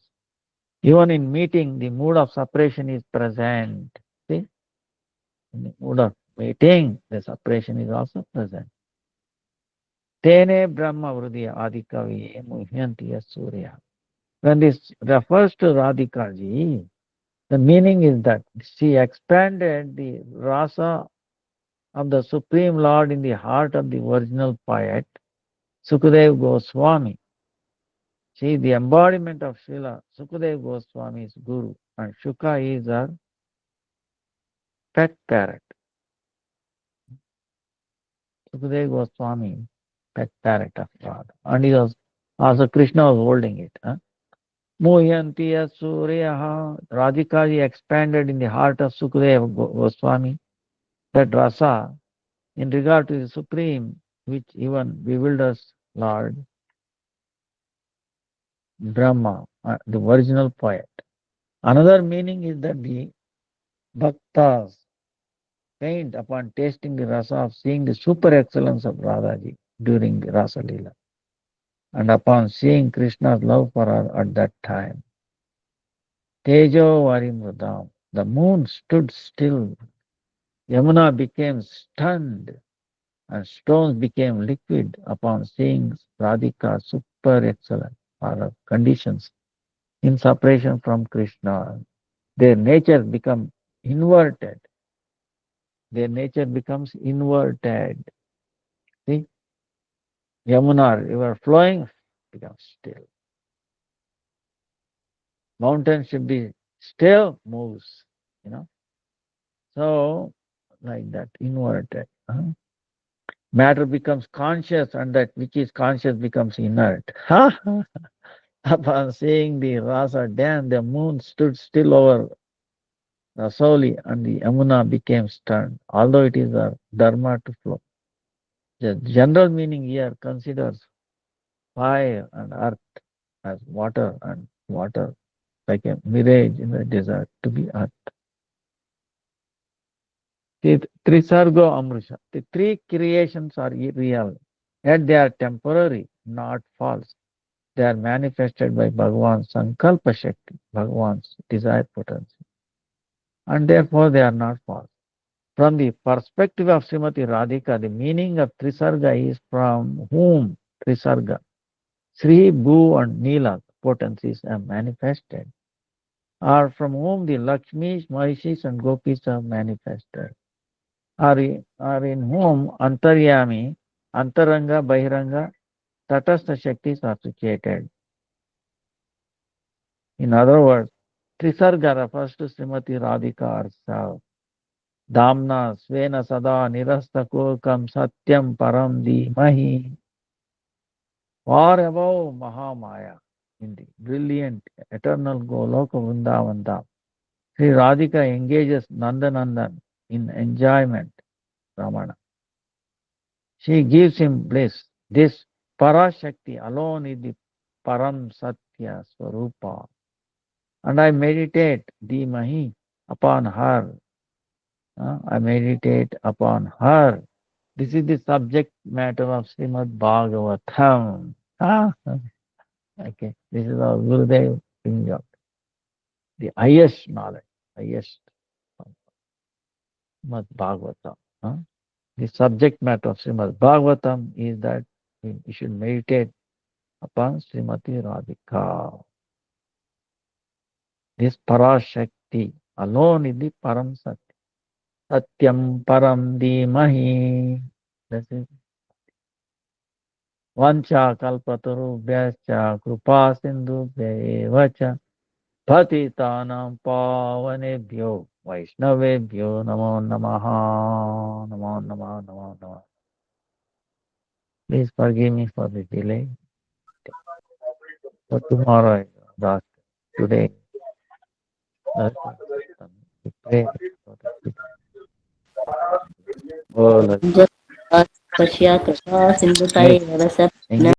Even in meeting, the mood of separation is present. See, in the mood of meeting, the separation is also present. Tene Brahma Vridiya Adikavi Muhyanti Surya. When this refers to Radhika ji, the meaning is that she expanded the rasa of the Supreme Lord in the heart of the original poet, Sukadev Goswami. She is the embodiment of Srila Sukadev Goswami's Guru, and Shuka is her pet parrot. Sukadev Goswami, pet parrot of God. And he was also Krishna was holding it. Muhyanti Surya, Radhikaji expanded in the heart of Sukadev Goswami that rasa in regard to the Supreme, which even bewilders Lord Brahma, the original poet. Another meaning is that the bhaktas faint upon tasting the rasa of seeing the super excellence of Radhaji during the Rasa Leela, and upon seeing Krishna's love for her at that time. Tejo Varimrudam, the moon stood still, Yamuna became stunned, and stones became liquid upon seeing Radhika's super excellence or her conditions in separation from Krishna. Their nature become inverted. Their nature becomes inverted. See, Yamuna river flowing becomes still. Mountain should be still, moves. You know, so like that, inverted. Matter becomes conscious, and that which is conscious becomes inert. Upon seeing the rasa dance, the moon stood still over Rasauli, and the Yamuna became stern, although it is a dharma to flow. The general meaning here considers fire and earth as water, and water like a mirage in the desert to be earth. The Trisargo Amrusha. The three creations are real, yet they are temporary, not false. They are manifested by Bhagavan's Sankalpa Shakti, Bhagavan's desire potency, and therefore they are not false. From the perspective of Srimati Radhika, the meaning of Trisarga is from whom Trisarga, Sri, Bhu, and Nila potencies are manifested, or from whom the Lakshmis, Mahishis, and Gopis are manifested, or in whom Antaryami, Antaranga, Bahiranga, Tatastha Shaktis are situated. In other words, Trisarga refers to Srimati Radhika herself. Damna Svena Sada Nirastakokam Satyam Param Mahi. Far above Mahamaya, in the brilliant eternal Goloka Vrindavan, Sri Radhika engages Nandanandan in enjoyment, Ramana. She gives him bliss. This Parashakti alone is the Param Satya Swarupa. And I meditate Mahi upon her. I meditate upon her. This is the subject matter of Srimad Bhagavatam. Okay, this is our Gurudev bringing up the highest knowledge, highest Srimad Bhagavatam. The subject matter of Srimad Bhagavatam is that we should meditate upon Srimati Radhika. This Parashakti alone is the Param Satya. Satyam Param Dhimahi. That's it. Vancha kalpatarubhyascha kripa sindhubhyevacha patitanam pavanebhyo vaishnavebhyo namo namaha. Namo namaha, namo namaha. Please forgive me for the delay. So tomorrow I ask. Today, we pray. Oh, जय कृष्ण कृपा Sindhutai next. वरस Engage